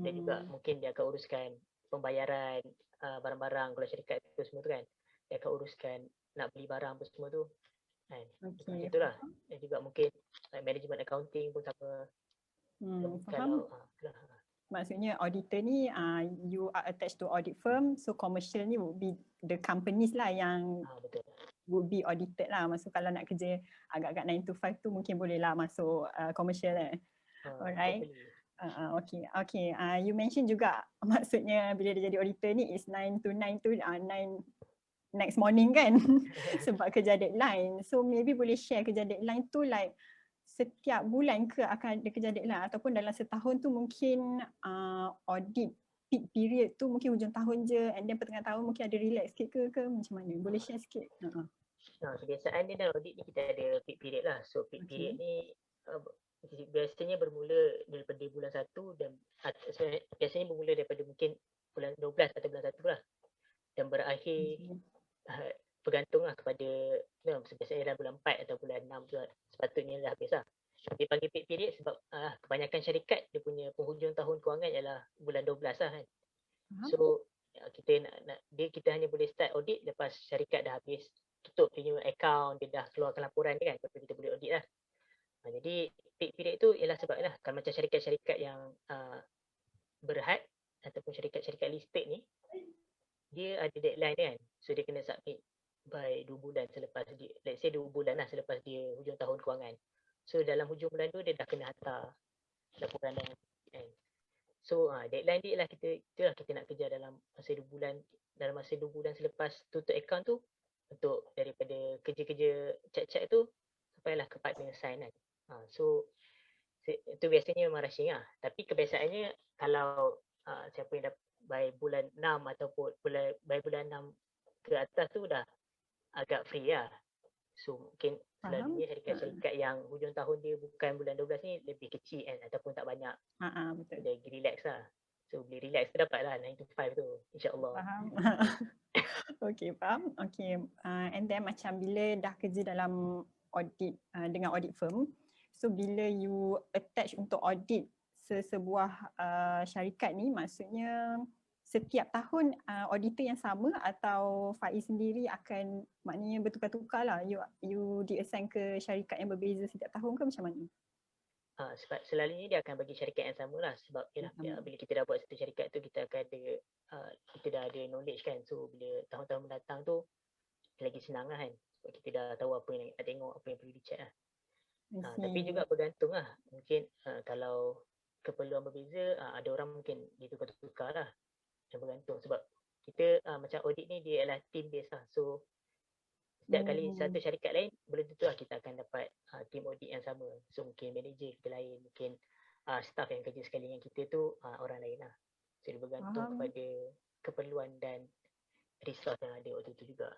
Dan juga mungkin dia akan uruskan pembayaran barang-barang kalau syarikat tu semua tu kan. Dia akan uruskan nak beli barang apa semua tu kan. Macam Okay. itulah. Dan juga mungkin management accounting pun sama. Faham. Itulah. Maksudnya auditor ni you are attached to audit firm, so commercial ni would be the companies lah yang Betul. would be audited lah. Maksud kalau nak kerja agak-agak 9 to 5 tu mungkin boleh lah masuk commercial lah. Alright. Okay. You mention juga maksudnya bila dia jadi auditor ni is 9 to 9 tu 9 next morning kan sebab kerja deadline. So maybe boleh share kerja deadline tu like setiap bulan ke akan ada kerja deadline ataupun dalam setahun tu mungkin audit peak period tu mungkin hujung tahun je and then pertengahan tahun mungkin ada relax sikit ke macam mana? Boleh share sikit? Kebiasaan dia dalam audit ni kita ada peak period lah. So peak period ni biasanya bermula daripada bulan 1 dan biasanya bermula daripada mungkin bulan 12 atau bulan 1 lah dan berakhir bergantung lah kepada biasanya dalam bulan 4 atau bulan 6 tu sepatutnya dah habis lah. Dia panggil peak period sebab kebanyakan syarikat dia punya penghujung tahun kewangan ialah bulan 12 lah kan. So kita hanya boleh start audit lepas syarikat dah habis tutup punya account, dia dah keluarkan laporan dia kan, baru kita boleh audit lah. Jadi peak period tu ialah sebab lah kalau macam syarikat-syarikat yang berhad ataupun syarikat-syarikat listed ni dia ada deadline kan. So dia kena submit by 2 bulan selepas dia, let's say 2 bulan lah selepas dia hujung tahun kewangan. So dalam hujung bulan tu dia dah kena hantar laporan dan kan. So deadline dia ialah kita nak kerja dalam masa 2 bulan, dalam masa 2 bulan selepas tutup account tu untuk daripada kerja-kerja cek-cek tu sampailah ke partner sign kan. So itu biasanya memang rushing lah. Tapi kebiasaannya kalau siapa yang dah by bulan 6 ataupun by bulan 6 ke atas tu dah agak free lah. So mungkin selalunya syarikat-syarikat yang hujung tahun dia bukan bulan 12 ni lebih kecil kan ataupun tak banyak. Betul. Jadi relax lah. So boleh relax tu dapat lah 9 to 5 tu insyaAllah. Faham. Okay, faham. Okay. And then macam bila dah kerja dalam audit dengan audit firm, so bila you attach untuk audit sebuah syarikat ni, maksudnya setiap tahun auditor yang sama atau Faiz sendiri akan maknanya bertukar-tukar lah, you di-assign ke syarikat yang berbeza setiap tahun ke macam mana? Sebab selalunya dia akan bagi syarikat yang sama lah sebab bila kita dah buat satu syarikat tu kita akan ada kita dah ada knowledge kan. So bila tahun-tahun mendatang tu lagi senang lah kan sebab kita dah tahu apa yang nak tengok, apa yang perlu dicek lah. Tapi juga bergantung lah, mungkin kalau keperluan berbeza ada orang mungkin dia tukar-tukar lah dan bergantung sebab kita macam audit ni dia adalah team based lah. So setiap kali satu syarikat lain belum tentu lah kita akan dapat team audit yang sama. So mungkin manager kita lain, mungkin staff yang kerja sekali dengan kita tu orang lain lah. So dia bergantung kepada keperluan dan resource yang ada waktu tu juga.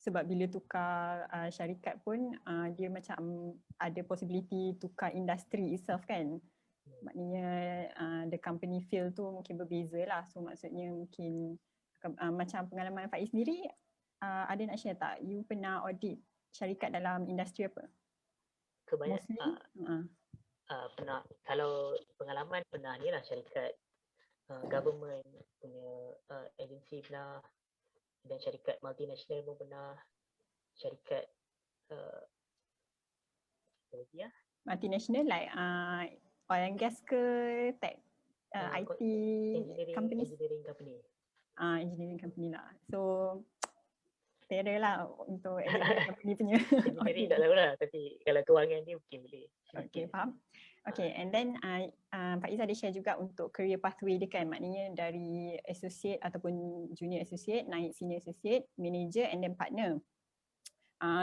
Sebab bila tukar syarikat pun dia macam ada possibility tukar industri itself kan. Maknanya the company feel tu mungkin berbeza lah. So maksudnya mungkin macam pengalaman Faiz sendiri ada nak share tak? You pernah audit syarikat dalam industri apa? Kebanyakan pernah. Kalau pengalaman pernah ni lah syarikat government punya agensi pernah, dan syarikat multinational pun pernah, syarikat multinational like oil and gas ke tech IT companies? Engineering company. Engineering company lah. So terror lah untuk engineering company punya. Engineering tak tahu lah, tapi kalau kewangan dia mungkin boleh. Okay, faham. Okay, and then Faiz ada share juga untuk career pathway dia kan, maknanya dari associate ataupun junior associate, naik senior associate, manager and then partner.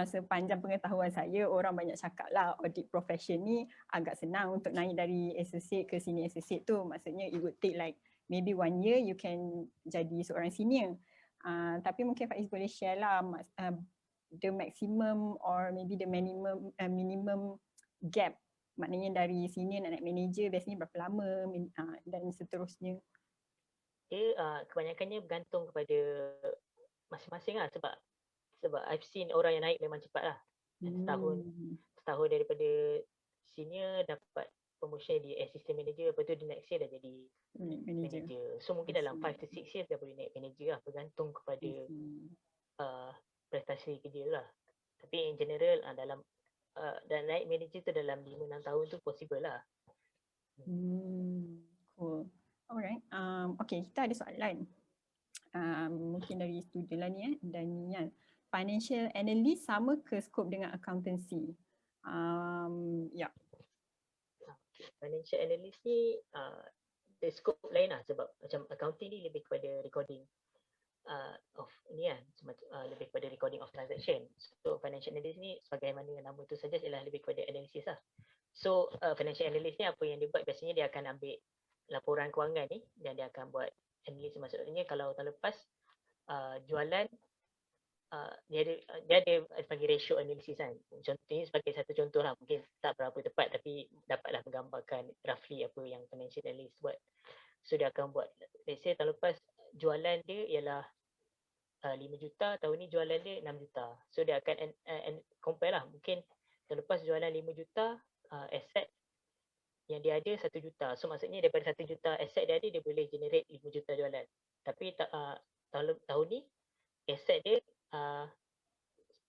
Sepanjang pengetahuan saya, orang banyak cakap lah audit profession ni agak senang untuk naik dari associate ke senior associate tu. Maksudnya it would take like maybe 1 year you can jadi seorang senior. Tapi mungkin Faiz boleh share lah the maximum or maybe the minimum gap, maknanya dari senior nak naik manager biasanya berapa lama dan seterusnya. Dia kebanyakannya bergantung kepada masing-masing lah sebab I've seen orang yang naik memang cepat lah. Setahun daripada senior dapat promotion di assistant manager, lepas tu the next year dah jadi manager. So mungkin dalam 5 to 6 years dah boleh naik manager lah, bergantung kepada prestasi kerja lah. Tapi in general dalam dan naik manager tu dalam 5-6 tahun tu possible lah. Cool. Alright. Okay, kita ada soalan. Mungkin dari student lah ni dan Nian. Financial analyst sama ke scope dengan accountancy? Ya. Financial analyst ni the scope lain lah, sebab macam accounting ni lebih kepada recording of ni kan, lebih kepada recording of transaction. So financial analyst ni sebagaimana nama tu saja ialah lebih kepada analysis lah. So financial analyst ni apa yang dia buat, biasanya dia akan ambil laporan kewangan ni dan dia akan buat analysis. Maksudnya kalau tahun lepas jualan dia ada panggil ratio analysis kan. Contohnya sebagai satu contoh lah, mungkin tak berapa tepat tapi dapatlah menggambarkan roughly apa yang financial analyst buat. So dia akan buat, let's say tahun lepas jualan dia ialah 5 juta, tahun ni jualan dia 6 juta. So dia akan compare lah, mungkin tahun lepas jualan 5 juta, asset yang dia ada 1 juta. So maksudnya daripada 1 juta asset dia ada, dia boleh generate 5 juta jualan. Tapi tahun ni asset dia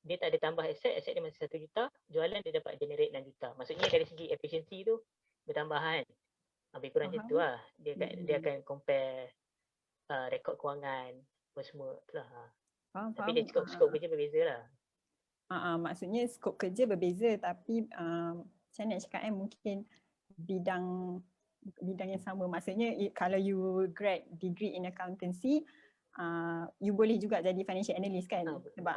dia tak ada tambah asset dia masih 1 juta, jualan dia dapat generate 6 juta. Maksudnya dari segi efficiency tu bertambahan. Lebih kurang macam tu lah. Dia akan compare rekod kewangan apa semua tu lah. Tapi dia skop kerja berbeza lah. Maksudnya skop kerja berbeza tapi macam nak cakap mungkin bidang yang sama. Maksudnya kalau you grad degree in accountancy, you boleh juga jadi financial analyst kan? Sebab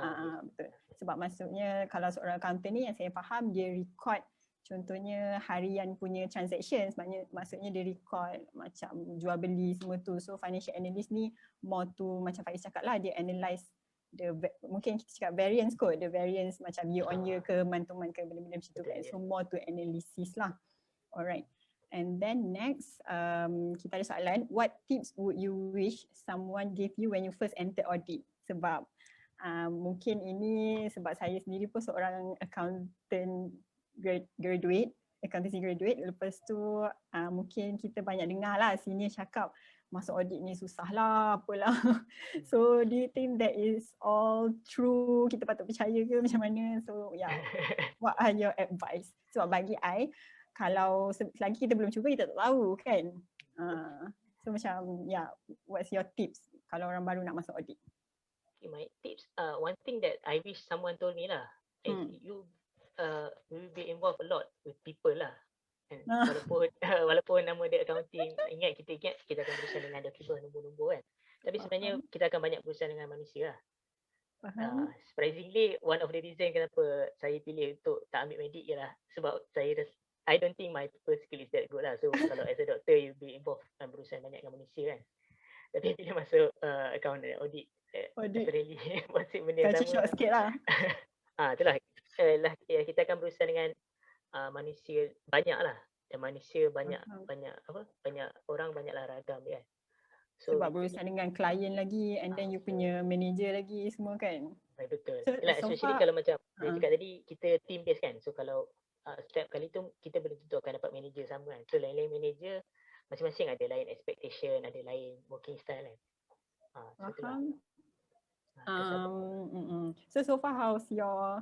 betul. Sebab maksudnya kalau seorang accountant ni yang saya faham, dia record contohnya harian punya transaction, maksudnya dia record macam jual beli semua tu. So financial analyst ni more to macam Faiz cakap lah, dia analyse mungkin kita cakap variance kot, the variance macam year on year ke month to month ke, benda-benda macam tu kan. So more to analysis lah. Alright. And then next, kita ada soalan, what tips would you wish someone gave you when you first entered audit? Sebab mungkin ini sebab saya sendiri pun seorang accountant graduate, accountancy graduate. Lepas tu mungkin kita banyak dengar lah senior cakap masuk audit ni susah lah, apalah. So do you think that is all true? Kita patut percaya ke macam mana? So yeah, what are your advice? Sebab bagi I, kalau selagi kita belum cuba, kita tak tahu kan. So macam yeah, what's your tips kalau orang baru nak masuk audit? Okay, my tips, one thing that I wish someone told me lah, is you will be involved a lot with people lah. And walaupun nama dia accounting, kita akan berusaha dengan document, nombor-nombor kan. Tapi sebenarnya kita akan banyak berusaha dengan manusia lah. Surprisingly, one of the reason kenapa saya pilih untuk tak ambil medik ialah sebab I don't think my people skill is that good lah. So kalau as a doctor, you'll be involved dan berusaha banyak dengan manusia kan. Tapi bila masuk accountant audit, definitely masih benda yang sama. Short sikit lah. Itulah. Kita akan berusaha dengan manusia banyak lah. Dan manusia banyak orang, banyaklah ragam dia kan. So, sebab berusaha dengan klien lagi and then you punya manager lagi semua kan. Betul. Especially kalau macam saya cakap tadi, kita team based kan. So kalau setiap kali tu kita belum tentu akan dapat manager sama kan. So lain-lain manager masing-masing ada lain expectation, ada lain working style kan. Faham. So far how's your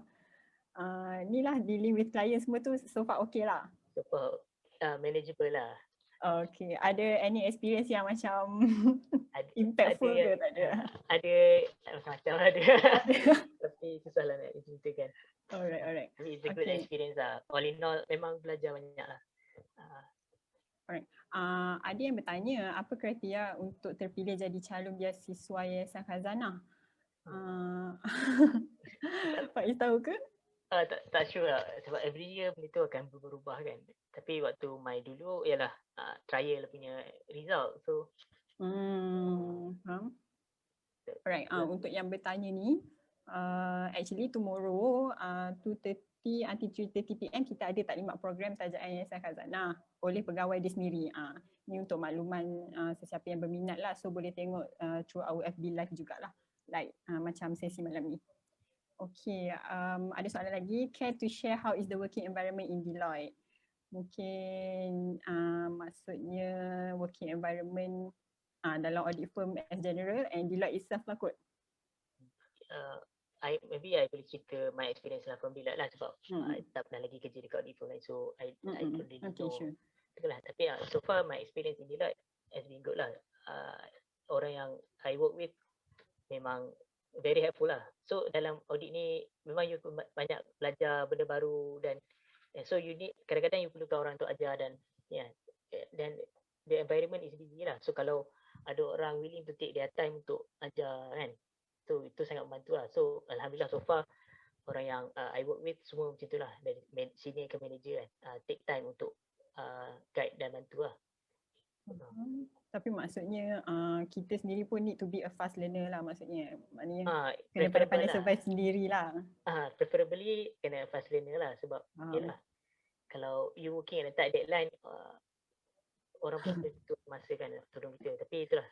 ni lah dealing with clients semua tu, so far okay lah? So far manageable lah. Okay, ada any experience yang macam impactful ke tak ada? Ada macam-macam ada. Tapi susah lah nak diceritakan. Alright. Tapi it's a good experience lah. All in all memang belajar banyak lah. Alright. Ada yang bertanya apa kriteria untuk terpilih jadi calon beasiswa Yayasan Khazanah? Faiz tahu ke? Tak sure lah. Sebab every year benda tu akan berubah kan. Tapi waktu my dulu ialah trial punya result. So alright, untuk yang bertanya ni, actually tomorrow 2:30 until 3:30 PM kita ada taklimat program tajaan Yayasan Khazanah oleh pegawai dia sendiri. Ni untuk makluman sesiapa yang berminat lah. So boleh tengok through our FB live jugalah. Like macam sesi malam ni. Okay, ada soalan lagi. Care to share how is the working environment in Deloitte? Mungkin maksudnya working environment dalam audit firm as general and Deloitte itself lah kot. maybe I boleh cerita my experience lah from Deloitte lah sebab I tak pernah lagi kerja dekat Audit firm lain, so I don't really Okay, know. sure. Itulah, tapi so far my experience in Deloitte has been good lah. Orang yang I work with memang very helpful lah. So dalam audit ni memang you banyak belajar benda baru dan so you need, kadang-kadang you perlukan orang untuk ajar dan dan the environment is busy lah. So kalau ada orang willing to take their time untuk ajar kan, so itu sangat membantu lah. So alhamdulillah so far orang yang I work with semua macam tu lah, dari senior ke manager kan, take time untuk guide dan bantu lah. Tapi maksudnya kita sendiri pun need to be a fast learner lah, maksudnya maknanya kena pandai-pandai survive sendiri lah. Preferably kena fast learner lah sebab yelah, kalau you working at a tight deadline, orang pun tutup masa kan tolong kita, tapi itulah.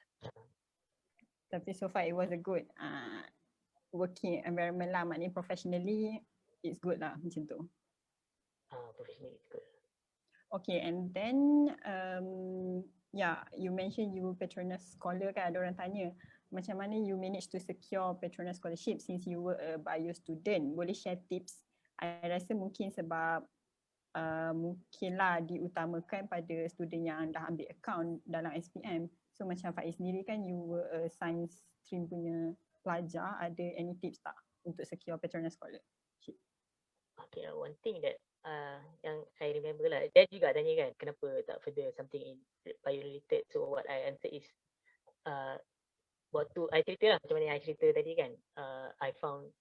Tapi so far it was a good working environment lah, maknanya professionally it's good lah macam tu. Professionally it's good. Okay, and then you mentioned you Petronas scholar kan, ada orang tanya macam mana you manage to secure Petronas scholarship since you were a bio student. Boleh share tips? I rasa mungkin sebab mungkinlah diutamakan pada student yang dah ambil account dalam SPM. So macam Faiz sendiri kan, you were a science stream punya pelajar, ada any tips tak untuk secure Petronas scholarship? Okay, one thing that yang I remember lah, dia juga tanya kan kenapa tak further something in bio related. So what I answer is waktu I cerita lah macam mana I cerita tadi kan, I found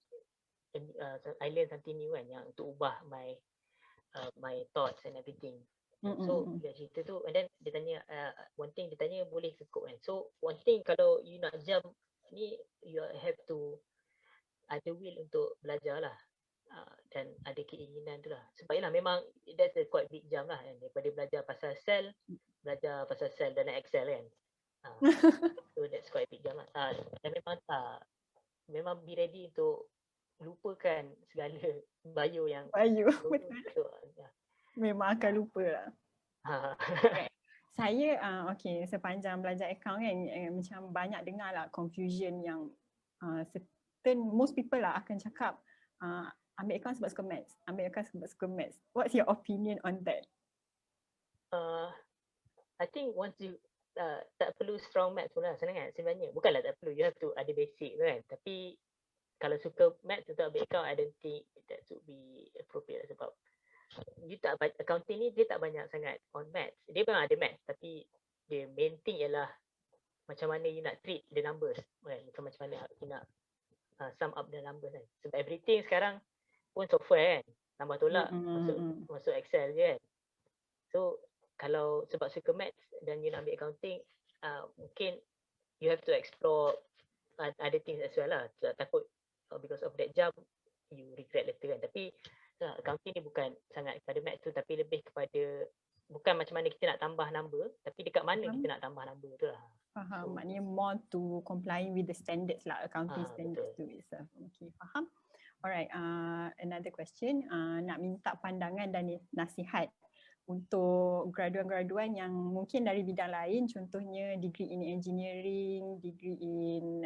I learn something new kan, yang untuk ubah my thoughts and everything. So dia cerita tu, and then dia tanya one thing, dia tanya boleh ke kod kan. So one thing, kalau you nak jump ni, you have to ada will untuk belajar lah, dan ada keinginan tu lah. Sebab yelah memang that's a quite big jump lah kan, daripada belajar pasal sel dalam Excel kan. So that's quite big jump lah. Dan memang be ready untuk lupakan segala bio yang betul. Memang akan lupa lah. Saya sepanjang belajar account kan, macam banyak dengar lah confusion yang most people lah akan cakap ambil account sebab suka maths, What's your opinion on that? I think once you tak perlu strong maths pun lah sebenarnya. Bukanlah tak perlu, you have to ada basic kan. Tapi kalau suka maths untuk ambil account, I don't think that should be appropriate sebab you tak, accounting ni dia tak banyak sangat on maths. Dia memang ada maths, tapi the main thing ialah macam mana you nak treat the numbers kan, macam mana you nak sum up the numbers kan. Sebab everything sekarang pun software kan, tambah tolak masuk Excel je kan. So kalau sebab suka maths dan you nak ambil accounting, mungkin you have to explore other things as well lah. So, takut because of that jump you regret later kan. Tapi accounting ni bukan sangat kepada maths tu, tapi lebih kepada bukan macam mana kita nak tambah number, tapi dekat mana kita nak tambah number tu lah. Faham, maknanya more to complying with the standards lah, accounting standards tu itself. Okay, faham. Alright, another question, nak minta pandangan dan nasihat untuk graduan-graduan yang mungkin dari bidang lain, contohnya degree in engineering, degree in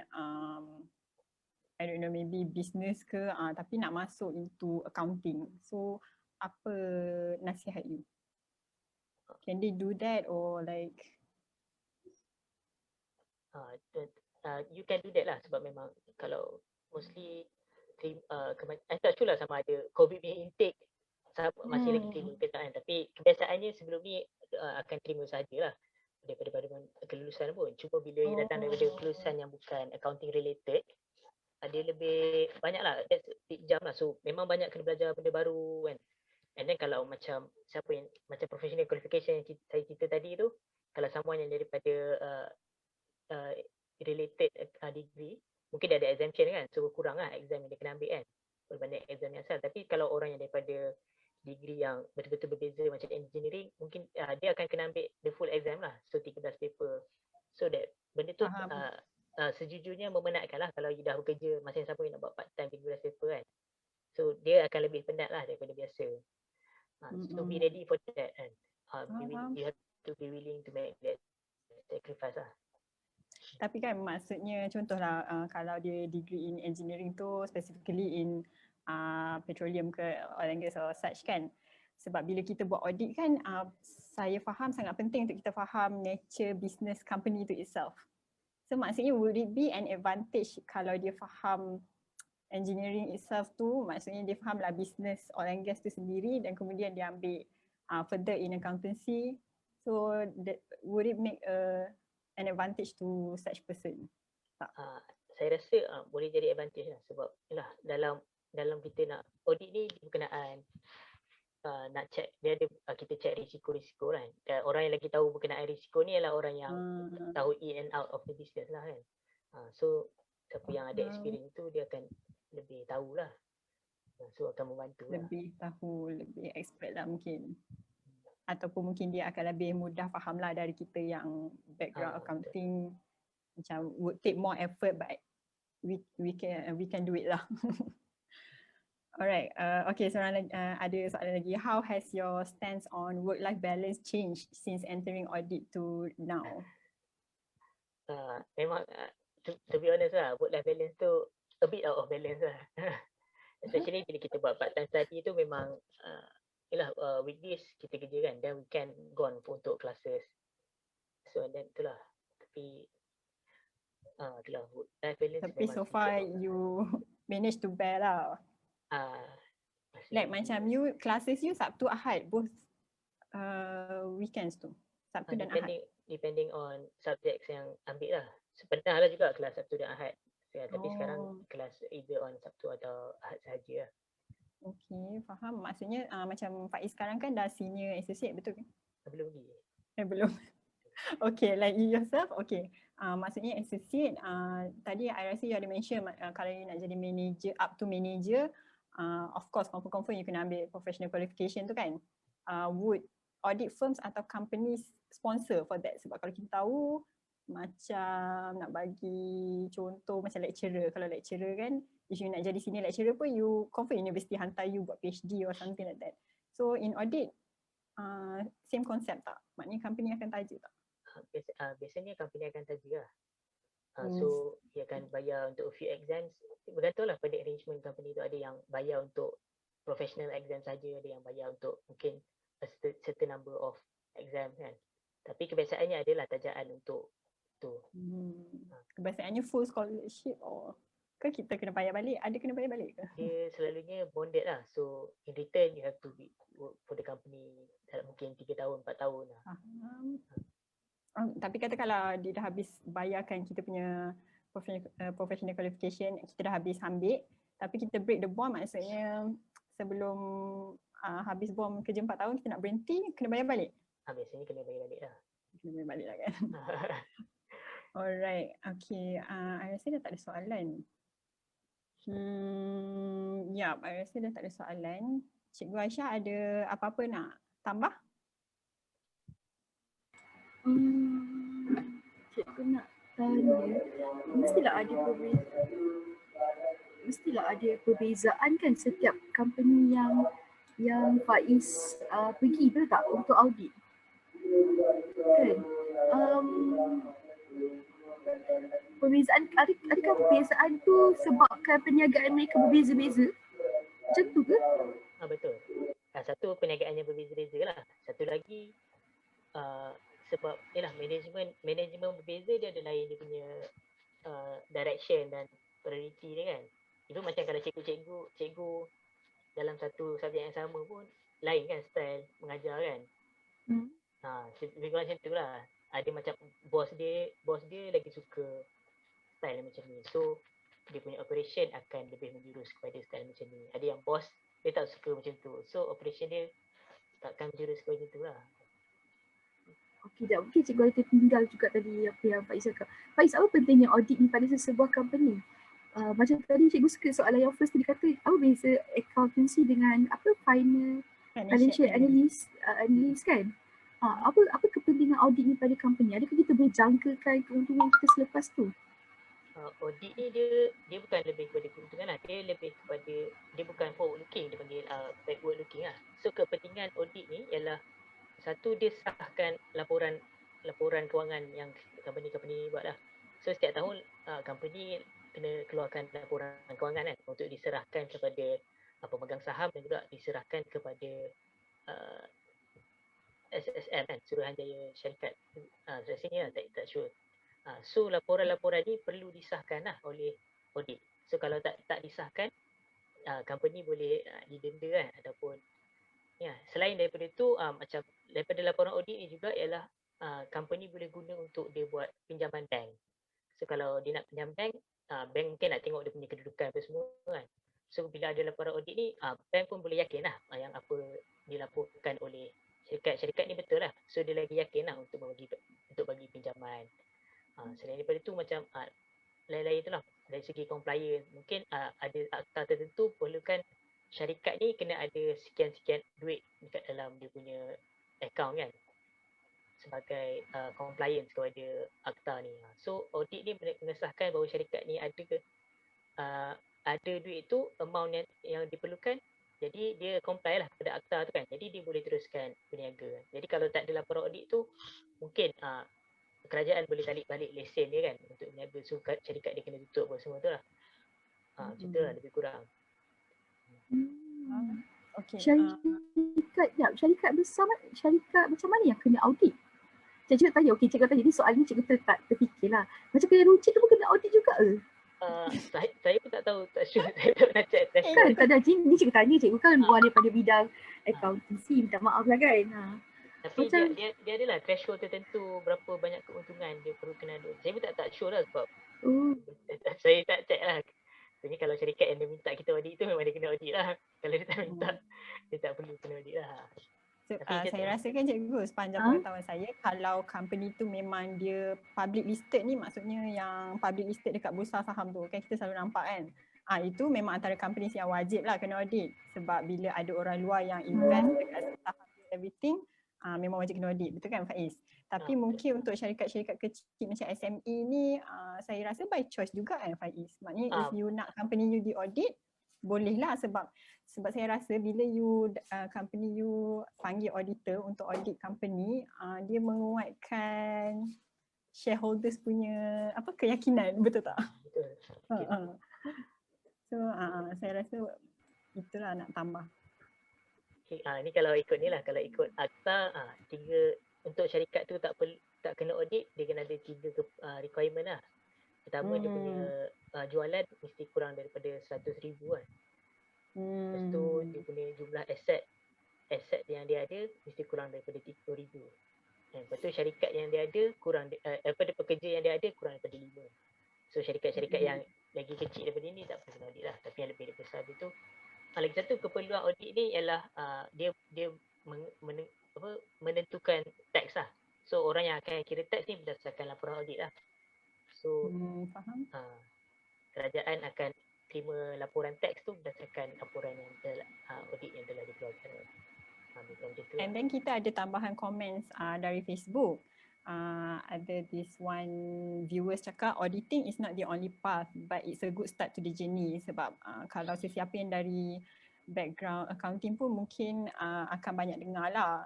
I don't know, maybe business ke, tapi nak masuk into accounting. So apa nasihat you? Can they do that or like you can do that lah, sebab memang kalau mostly I tak sure lah sama ada COVID punya intake masih lagi terima ke tak kan, tapi kebiasaannya sebelum ni akan terima sahajalah daripada kelulusan pun. Cuma bila you datang daripada kelulusan yang bukan accounting related, dia lebih banyak lah, that's big jump lah. So memang banyak kena belajar benda baru kan. And then kalau macam siapa yang macam professional qualification yang saya cerita tadi tu, kalau someone yang daripada related degree, mungkin dia ada exemption kan, so kurang lah exam yang dia kena ambil kan berbanding exam yang asal. Tapi kalau orang yang daripada degree yang betul-betul berbeza macam engineering, mungkin dia akan kena ambil the full exam lah, so 13 paper. So that benda tu sejujurnya memenatkan lah kalau you dah bekerja masa yang sama you nak buat part time 13 paper kan. So dia akan lebih penat lah daripada biasa. So be ready for that kan. You have to be willing to make that sacrifice lah. Tapi kan maksudnya contohlah kalau dia degree in engineering tu specifically in petroleum ke oil and gas or such kan. Sebab bila kita buat audit kan saya faham sangat penting untuk kita faham nature business company tu itself. So maksudnya would it be an advantage kalau dia faham engineering itself tu, maksudnya dia faham lah business oil and gas tu sendiri dan kemudian dia ambil further in accountancy. So would it make an advantage to such person? Saya rasa boleh jadi advantage lah, sebab yalah, dalam kita nak audit ni berkenaan nak check, dia ada kita check risiko-risiko kan. Dan orang yang lagi tahu berkenaan risiko ni adalah orang yang tahu in and out of the business lah kan. So siapa yang ada experience tu dia akan lebih tahulah. So akan membantu lah. Lebih tahu, lebih expert lah mungkin. Ataupun mungkin dia akan lebih mudah faham lah dari kita yang background accounting. Macam would take more effort but we can do it lah. Alright, okay, ada soalan lagi. How has your stance on work-life balance changed since entering audit to now? Memang to be honest lah, work-life balance tu a bit out of balance lah. Especially bila kita buat part-time study tu memang weekdays kita kerja kan, then weekend gone untuk classes. So then itulah. Tapi itulah work-life balance. Tapi so far you manage to bear lah. Like macam you classes you Sabtu Ahad both weekends tu, Sabtu dan Ahad. Depending on subjects yang ambil lah. Pernah lah juga kelas Sabtu dan Ahad. Tapi sekarang kelas either on Sabtu atau Ahad sahaja lah. Okay, faham. Maksudnya macam Faiz sekarang kan dah senior associate, betul ke? Belum lagi. Belum. Okay, like you yourself, okay. Maksudnya associate, tadi I rasa you ada mention kalau you nak jadi manager, up to manager, of course confirm you kena ambil professional qualification tu kan. Would audit firms atau companies sponsor for that? Sebab kalau kita tahu macam nak bagi contoh macam lecturer, kalau lecturer kan if you nak jadi senior lecturer pun you confirm university hantar you buat PhD or something like that. So in audit same concept tak? Maknanya company akan taja tak? Biasanya company akan taja lah. So dia akan bayar untuk a few exams. Bergantung lah pada arrangement company tu. Ada yang bayar untuk professional exam saja, ada yang bayar untuk mungkin a certain number of exam kan. Tapi kebiasaannya adalah tajaan untuk tu. Kebiasaannya full scholarship or ke kita kena bayar balik? Ada kena bayar balik ke? Dia selalunya bonded lah. So in return you have to work for the company dalam mungkin 3 tahun, 4 tahun lah. Tapi kata kalau dia dah habis bayarkan kita punya professional qualification, kita dah habis ambil, tapi kita break the bond, maksudnya sebelum habis bond kerja 4 tahun kita nak berhenti, kena bayar balik? Biasanya kena bayar balik lah. Kena bayar balik lah kan. Alright, okay. I rasa dah tak ada soalan. I rasa dah tak ada soalan. Cikgu Aisyah ada apa-apa nak tambah? Cikgu nak tanya, mestilah ada perbezaan kan setiap company yang Faiz pergi, betul tak, untuk audit kan? Perbezaan, adakah perbezaan tu sebabkan perniagaan mereka berbeza-beza? Macam tu ke? Betul. Satu, perniagaannya berbeza-beza lah. Satu lagi sebab management berbeza, dia ada lain dia punya direction dan priority dia kan. Itu macam kalau cikgu dalam satu subjek yang sama pun lain kan style mengajar kan. Lebih kurang macam tu lah. Ada macam bos dia lagi suka style macam ni. So dia punya operation akan lebih menjurus kepada style macam ni. Ada yang bos dia tak suka macam tu. So operation dia takkan menjurus kepada tu lah. Okey, mungkin cikgu ada tertinggal juga tadi apa yang Faiz cakap. Faiz, apa pentingnya audit ni pada sesebuah company? Macam tadi cikgu suka soalan yang first tadi kata, apa beza accountancy dengan financial analyst kan? Apa kepentingan audit ni pada company? Adakah kita boleh jangkakan keuntungan kita selepas tu? Audit ni dia bukan lebih kepada keuntungan lah. Dia lebih kepada, dia bukan forward looking, dia panggil backward looking lah. So kepentingan audit ni ialah satu, dia sahkan laporan kewangan yang company buat lah. So setiap tahun company kena keluarkan laporan kewangan kan untuk diserahkan kepada pemegang saham dan juga diserahkan kepada SSM kan, Suruhanjaya Syarikat. Rasanya tak sure. So laporan-laporan ni perlu disahkan lah oleh audit. So kalau tak disahkan, company boleh didenda kan, ataupun ya, selain daripada tu macam daripada laporan audit ni juga ialah company boleh guna untuk dia buat pinjaman bank. So kalau dia nak pinjam bank, bank mungkin nak tengok dia punya kedudukan apa semua kan. So bila ada laporan audit ni, bank pun boleh yakin lah yang apa dilaporkan oleh syarikat ni betul lah. So dia lagi yakin lah untuk bagi pinjaman. Selain daripada tu macam lain-lain tu lah. Dari segi compliance, mungkin ada akta tertentu perlukan syarikat ni kena ada sekian-sekian duit dekat dalam dia punya account kan, sebagai compliance kepada akta ni. So audit ni mengesahkan bahawa syarikat ni ada duit tu, amount yang diperlukan, jadi dia comply lah pada akta tu kan, jadi dia boleh teruskan berniaga. Jadi kalau tak ada laporan audit tu, mungkin kerajaan boleh tarik balik lesen dia kan untuk berniaga. So syarikat dia kena tutup apa semua tu lah. Macam tu lah lebih kurang. Okay. Syarikat besar, syarikat macam mana yang kena audit? Cikgu tanya, cikgu tanya, ni soal ni cikgu tak terfikirlah. Macam kena runcit tu pun kena audit juga ke? Saya pun tak tahu, tak sure. Saya tak pernah check. Kan tak ada, ni cikgu tanya, cikgu kan luar daripada bidang accountancy, minta maaf lah kan. Tapi macam, dia adalah threshold tertentu berapa banyak keuntungan dia perlu kena ada. Saya pun tak sure lah sebab saya tak check lah. Jadi kalau syarikat yang dia minta kita audit tu memang dia kena audit lah. Kalau dia tak minta, dia tak perlu kena audit lah. So, saya rasakan cikgu sepanjang pengetahuan saya, kalau company tu memang dia public listed ni, maksudnya yang public listed dekat bursa saham tu, kan kita selalu nampak kan. Itu memang antara company yang wajib lah kena audit. Sebab bila ada orang luar yang invest dekat saham everything, memang wajib kena audit. Betul kan Faiz? Tapi mungkin untuk syarikat-syarikat kecil macam SME ni, saya rasa by choice juga kan Faiz. Maknanya if you nak company you di audit, bolehlah sebab saya rasa bila company you panggil auditor untuk audit company, dia menguatkan shareholders punya keyakinan, betul tak? Betul. So saya rasa itulah nak tambah. Okay, ni kalau ikut ni lah, kalau ikut akta, untuk syarikat tu tak kena audit, dia kena ada 3 requirement lah. Pertama dia punya jualan mesti kurang daripada 100,000 kan. Lepas tu dia punya jumlah aset yang dia ada mesti kurang daripada 30,000. Lepas tu syarikat yang dia ada kurang daripada pekerja yang dia ada kurang daripada 5. So syarikat-syarikat yang lagi kecil daripada ni tak perlu kena audit lah. Tapi yang lebih besar tu, lagi satu keperluan audit ni ialah dia menentukan tax lah. So orang yang akan kira tax ni berdasarkan laporan audit lah. So kerajaan akan terima laporan teks tu berdasarkan laporan yang audit yang telah dikeluarkan. And then kita ada tambahan comments dari Facebook. Ada this one viewers cakap auditing is not the only path but it's a good start to the journey. Sebab kalau sesiapa yang dari background accounting pun mungkin akan banyak dengar lah.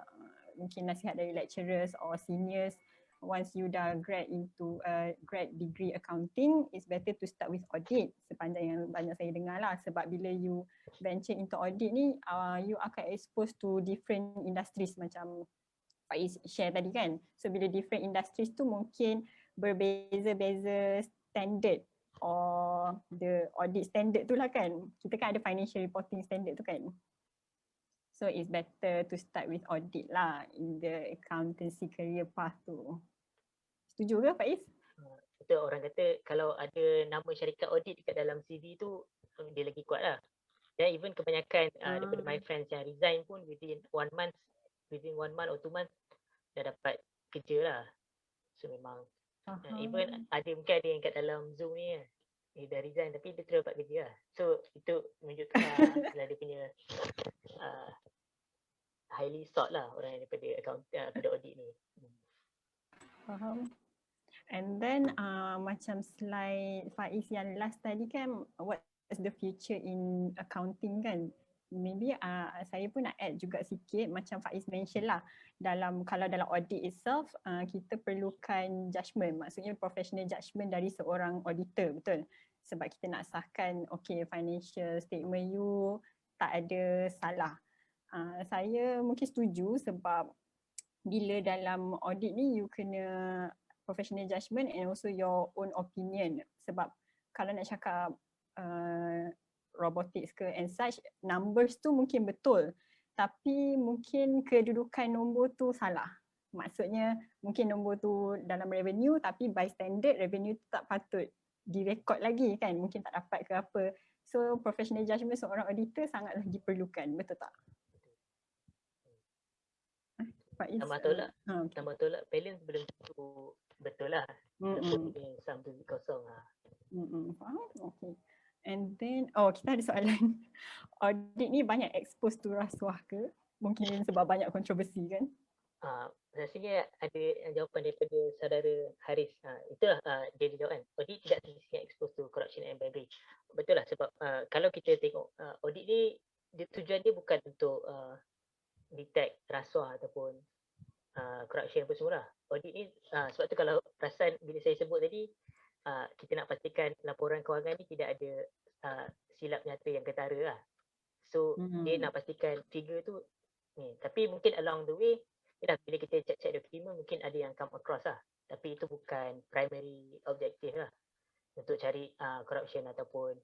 Mungkin nasihat dari lecturers or seniors. Once you dah grad into grad degree accounting, it's better to start with audit, sepanjang yang banyak saya dengar lah. Sebab bila you venture into audit ni, you akan exposed to different industries macam Faiz share tadi kan. So bila different industries tu mungkin berbeza-beza standard or the audit standard tu lah kan. Kita kan ada financial reporting standard tu kan. So it's better to start with audit lah in the accountancy career path tu. Setuju ke Faiz? Betul, orang kata kalau ada nama syarikat audit dekat dalam CV tu, dia lagi kuat lah. Dan even kebanyakan daripada my friends yang resign pun within 1 month or 2 months dah dapat kerja lah. So memang even mungkin ada yang kat dalam Zoom ni dia dah resign tapi dia terus dapat kerja lah. So itu menunjukkan dia punya highly sought lah orang yang daripada audit ni. Faham. And then macam slide Faiz yang last tadi kan, what is the future in accounting kan? maybe saya pun nak add juga sikit macam Faiz mention lah, kalau dalam audit itself kita perlukan judgement, maksudnya professional judgement dari seorang auditor, betul? Sebab kita nak sahkan okay financial statement you tak ada salah. Saya mungkin setuju sebab bila dalam audit ni you kena professional judgement and also your own opinion, sebab kalau nak cakap robotics ke and such, numbers tu mungkin betul tapi mungkin kedudukan nombor tu salah. Maksudnya mungkin nombor tu dalam revenue tapi by standard revenue tu tak patut direkod lagi kan, mungkin tak dapat ke apa. So professional judgement seorang auditor sangatlah diperlukan, betul tak? Tambah tolak, tambah tolak balance belum tentu betul lah. Walaupun dia sum tu kosong lah. Faham? Okay. And then, kita ada soalan. Audit ni banyak expose to rasuah ke? Mungkin sebab banyak kontroversi kan? Rasanya ada jawapan daripada saudara Haris. Itulah dia jawab kan. Audit tidak signifikan expose to corruption and bribery. Betul lah sebab kalau kita tengok audit ni tujuan dia bukan untuk detect rasuah ataupun corruption apa semua lah. Audit ni sebab tu kalau perasan bila saya sebut tadi kita nak pastikan laporan kewangan ni tidak ada silap nyata yang ketara lah. So dia nak pastikan figure tu ni. Tapi mungkin along the way bila kita check dokumen mungkin ada yang come across lah. Tapi itu bukan primary objective lah untuk cari corruption ataupun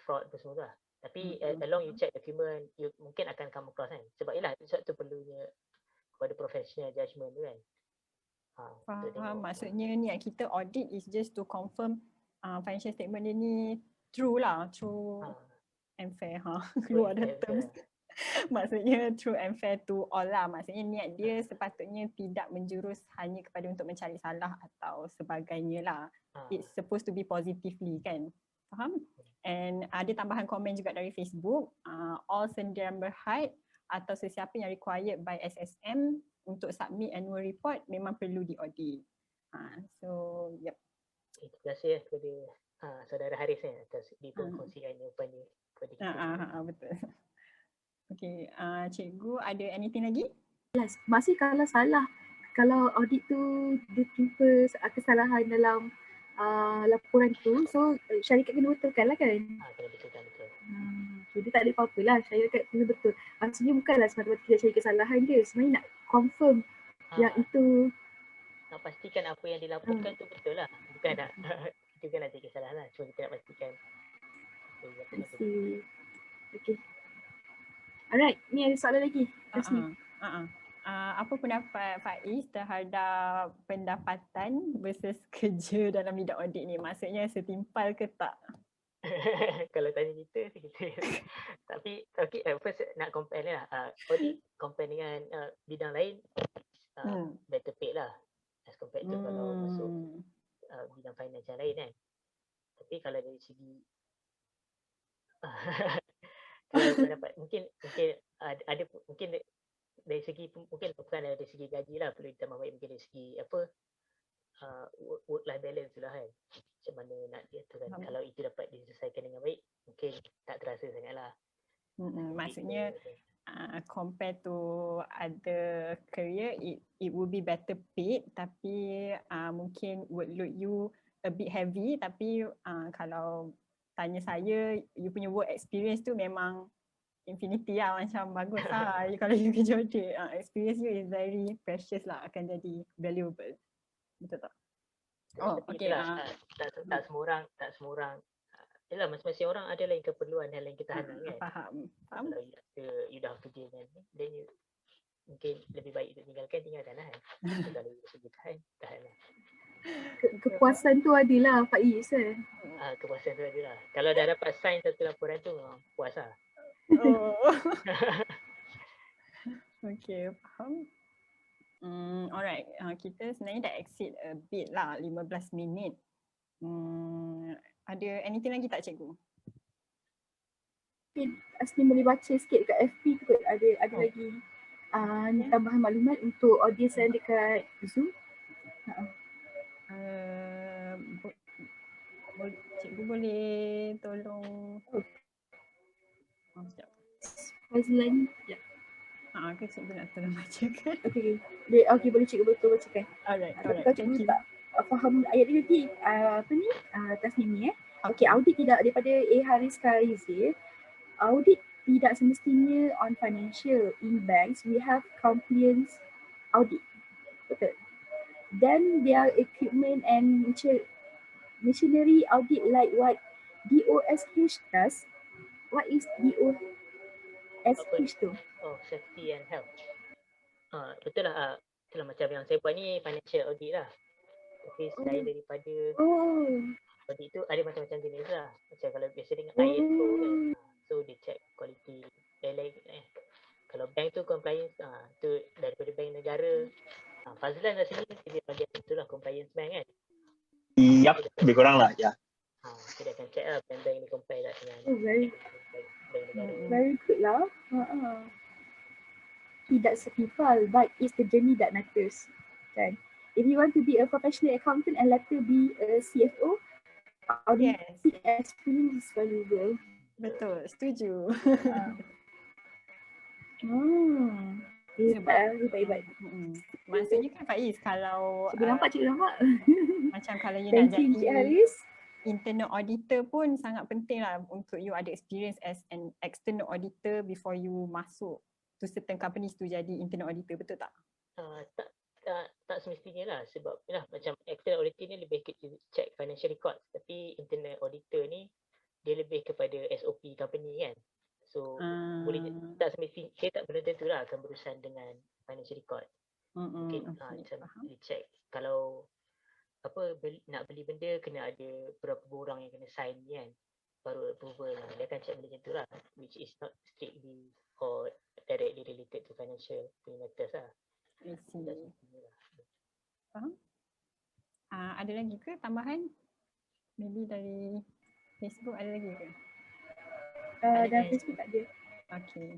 fraud apa semua tu lah. Tapi along you check dokumen you mungkin akan come across kan. Sebab tu perlunya kepada professional judgement tu kan. Faham. Maksudnya niat kita audit is just to confirm financial statement dia ni true lah, true and fair keluar ada terms. Maksudnya true and fair to all lah. Maksudnya niat dia sepatutnya tidak menjurus hanya kepada untuk mencari salah atau sebagainya lah. It's supposed to be positively kan. Faham? And ada tambahan komen juga dari Facebook. All sendirian berhad atau sesiapa yang required by SSM untuk submit annual report memang perlu di-audit. So, yep. Terima kasih kepada saudara Haris atas diperkongsikan jawapan dia kepada kita. Betul. Okay, cikgu ada anything lagi? Yes, masih kalau salah, kalau audit tu dia jumpa kesalahan dalam laporan tu, so syarikat kena betulkan lah kan? Kena betulkan, betul. Jadi tak ada apa-apa lah, syarikat kena betul. Maksudnya bukanlah semata-mata tidak cari kesalahan dia, sebenarnya nak confirm yang itu. Nak pastikan apa yang dilaporkan tu betul lah. Bukan nak, kita bukan nak cari kesalahan lah, cuma kita nak pastikan. Okay. Alright, ni ada soalan lagi. Apa pendapat Faiz terhadap pendapatan versus kerja dalam bidang audit ni? Maksudnya setimpal ke tak? Kalau tanya kita tapi first nak compare lah. Audit compare dengan bidang lain better paid lah as compared to kalau masuk bidang finance yang lain kan. Tapi kalau dari segi kalau pendapat mungkin ada mungkin dari segi mungkin bukan dari segi gaji lah perlu ditambah baik, mungkin dari segi work life balance tu lah kan, macam mana nak diaturkan. Kalau itu dapat diselesaikan dengan baik mungkin tak terasa sangat lah. Maksudnya compare to other career it will be better paid tapi mungkin workload you a bit heavy, tapi kalau tanya saya, you punya work experience tu memang infinity lah, macam bagus lah. Kalau you kerja audit, experience you is very precious lah, akan jadi valuable. Betul tak? Okay lah. Tak semua orang yelah, masing-masing orang ada lain keperluan dan lain ketahanan kan. Faham. Kalau you dah kerja kan, then you mungkin lebih baik untuk tinggalkan lah kan. Kalau you segi tahan lah. Kepuasan tu adalah Faiz kan? Kepuasan tu adalah. Kalau dah dapat sign satu laporan tu, puas lah. Okay, faham. Alright, kita sebenarnya dah exceed a bit lah, 15 minit. Ada anything lagi tak cikgu? Asli boleh baca sikit dekat FB tu kot, ada lagi tambahan maklumat untuk audiens yang dekat Zoom. Cikgu boleh tolong Sekejap. Fazlan. Ya. Ke cikgu nak tolong bacakan. Okay. Okay, boleh cikgu betul bacakan. Alright, Tapi kalau thank cikgu you. tak faham ayat ni nanti tasnim ni Okay, audit tidak daripada A. Haris Kaizir. Audit tidak semestinya on financial. In banks, we have compliance audit. Betul. Then their equipment and machinery audit like what DOSH does. What is DOSH tu? Oh, safety and health. Betul lah. Itulah macam yang saya buat ni financial audit lah. Tapi selain daripada audit tu ada macam-macam jenis lah. Macam kalau biasa dengan ISO kan. So dia check quality. Kalau bank tu compliance, tu daripada bank negara. Fazlan kat sini dia bagian tu lah compliance bank kan. Yap, lebih kurang lah, ya. So dia akan check lah bank ni comply tak dengan bank negara. Very good lah. Tidak setimpal, but it's the journey that matters. Kan? If you want to be a professional accountant and later be a CFO, auditing experience is valuable. Betul, setuju. Hebat. Maksudnya kan Faiz, kalau Cikgu nampak, cikgu nampak. macam kalau you nak Thank you, Cik jadi Haris. internal auditor pun sangat penting lah untuk you ada experience as an external auditor before you masuk to certain companies to jadi internal auditor, betul tak? Tak semestinya lah sebab macam external auditor ni lebih check financial records, tapi internal auditor ni dia lebih kepada SOP company kan. So boleh tak semestinya, saya tak belum tentu lah akan berurusan dengan financial record. Mungkin macam dia check kalau nak beli benda kena ada berapa orang yang kena sign ni kan, baru approval lah. Dia akan check benda macam tu lah, which is not strictly or directly related to financial matters lah. I see. Faham? Ada lagi ke tambahan? Maybe dari Facebook ada lagi ke? Dan Facebook tak ada. Okay.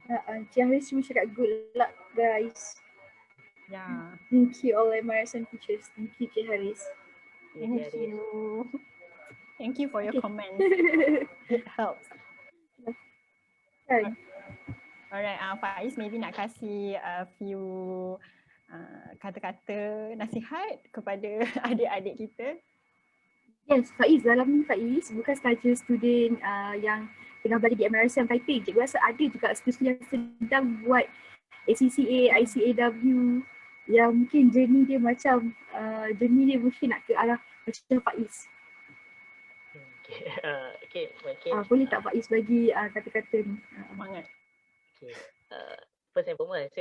Cik Haris cuma cakap good luck guys. Yeah. Thank you all MRS and teachers. Thank you Cik Haris. Thank you. Thank you for your comments. It helps. Kan? Alright, Faiz maybe nak kasih a few kata-kata nasihat kepada adik-adik kita. Yes, Faiz, dalam ni Faiz bukan sahaja student yang tengah belajar di MRS and typing. Cikgu rasa ada juga student yang sedang buat ACCA, ICAW yang mungkin journey dia macam mungkin nak ke arah macam Faiz. Okay. Boleh tak Faiz bagi kata-kata ni? Semangat. Okay. First and foremost,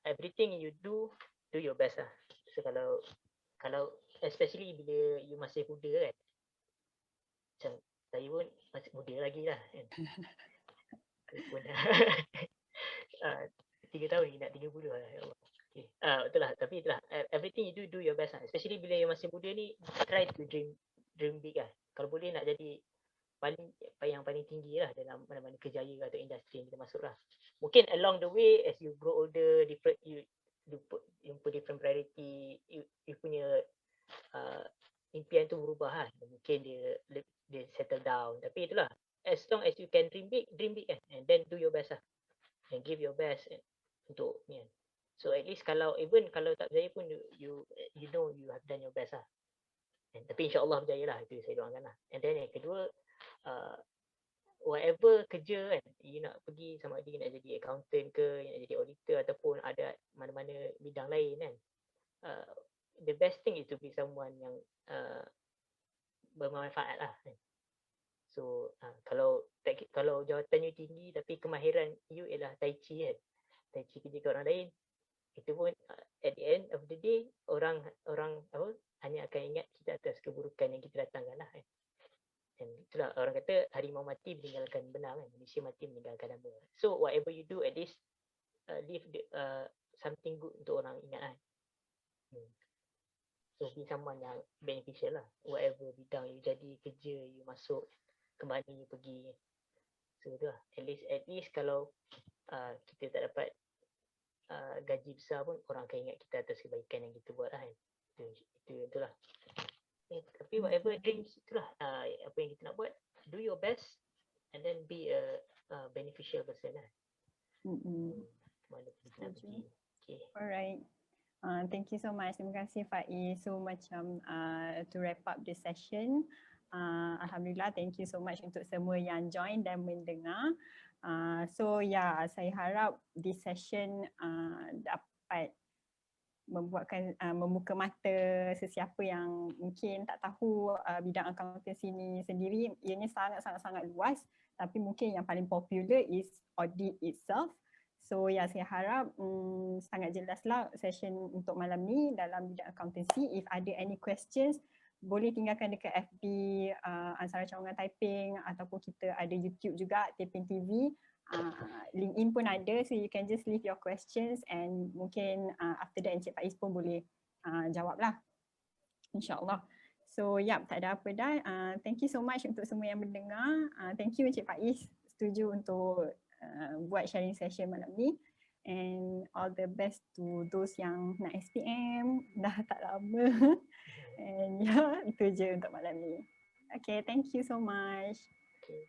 everything you do your best lah. So kalau especially bila you masih muda kan. Macam saya pun masih muda lagi lah kan. Pun 3 tahun ni nak 30 lah. Okay. Betul lah, tapi itulah everything you do your best lah. Especially bila you masih muda ni, try to dream big lah. Kalau boleh nak jadi yang paling tinggi lah dalam mana-mana kejayaan atau industri yang kita masuk lah. Mungkin along the way as you grow older, you put different priority, you punya impian tu berubah lah. Mungkin dia settle down. Tapi itulah, as long as you can dream big kan. And then do your best lah. And give your best untuk ni kan. So at least kalau tak berjaya pun you know you have done your best lah. Tapi insyaAllah berjaya lah, itu saya doakan lah. And then yang kedua, whatever kerja kan, you nak pergi sama ada nak jadi accountant ke, nak jadi auditor ataupun ada mana-mana bidang lain kan, the best thing is to be someone yang bermanfaat lah kan. So kalau jawatan you tinggi tapi kemahiran you ialah tai chi kan, tai chi kerja kat orang lain, itu pun at the end of the day orang hanya akan ingat kita atas keburukan yang kita datangkan lah kan. Dan itulah orang kata harimau mati meninggalkan benang kan, manusia mati meninggalkan nama. So whatever you do at least leave something good untuk orang ingat kan. So be someone yang beneficial lah. Whatever bidang you jadi, kerja you masuk, ke mana you pergi. So itulah, at least kalau kita tak dapat gaji besar pun orang akan ingat kita atas kebaikan yang kita buat lah kan. Itulah. Tapi whatever dreams itulah, apa yang kita nak buat, do your best and then be a beneficial person lah. Mana kita nak Setuju. pergi. Okay. Alright. Thank you so much. Terima kasih Faiz. So macam to wrap up this session, Alhamdulillah, thank you so much untuk semua yang join dan mendengar. So yeah, saya harap this session dapat membuatkan membuka mata sesiapa yang mungkin tak tahu bidang accountancy ni sendiri. Ianya sangat-sangat luas, tapi mungkin yang paling popular is audit itself. So ya, saya harap sangat jelaslah session untuk malam ni dalam bidang accountancy. If ada any questions, boleh tinggalkan dekat FB Ansara Cawangan Typing, ataupun kita ada YouTube juga, Typing TV. LinkedIn pun ada, so you can just leave your questions and mungkin after that Encik Faiz pun boleh jawab lah, insyaAllah. So tak ada apa dah. Thank you so much untuk semua yang mendengar. Thank you Encik Faiz setuju untuk buat sharing session malam ni, and all the best to those yang nak SPM dah tak lama. And itu je untuk malam ni. Okay, thank you so much.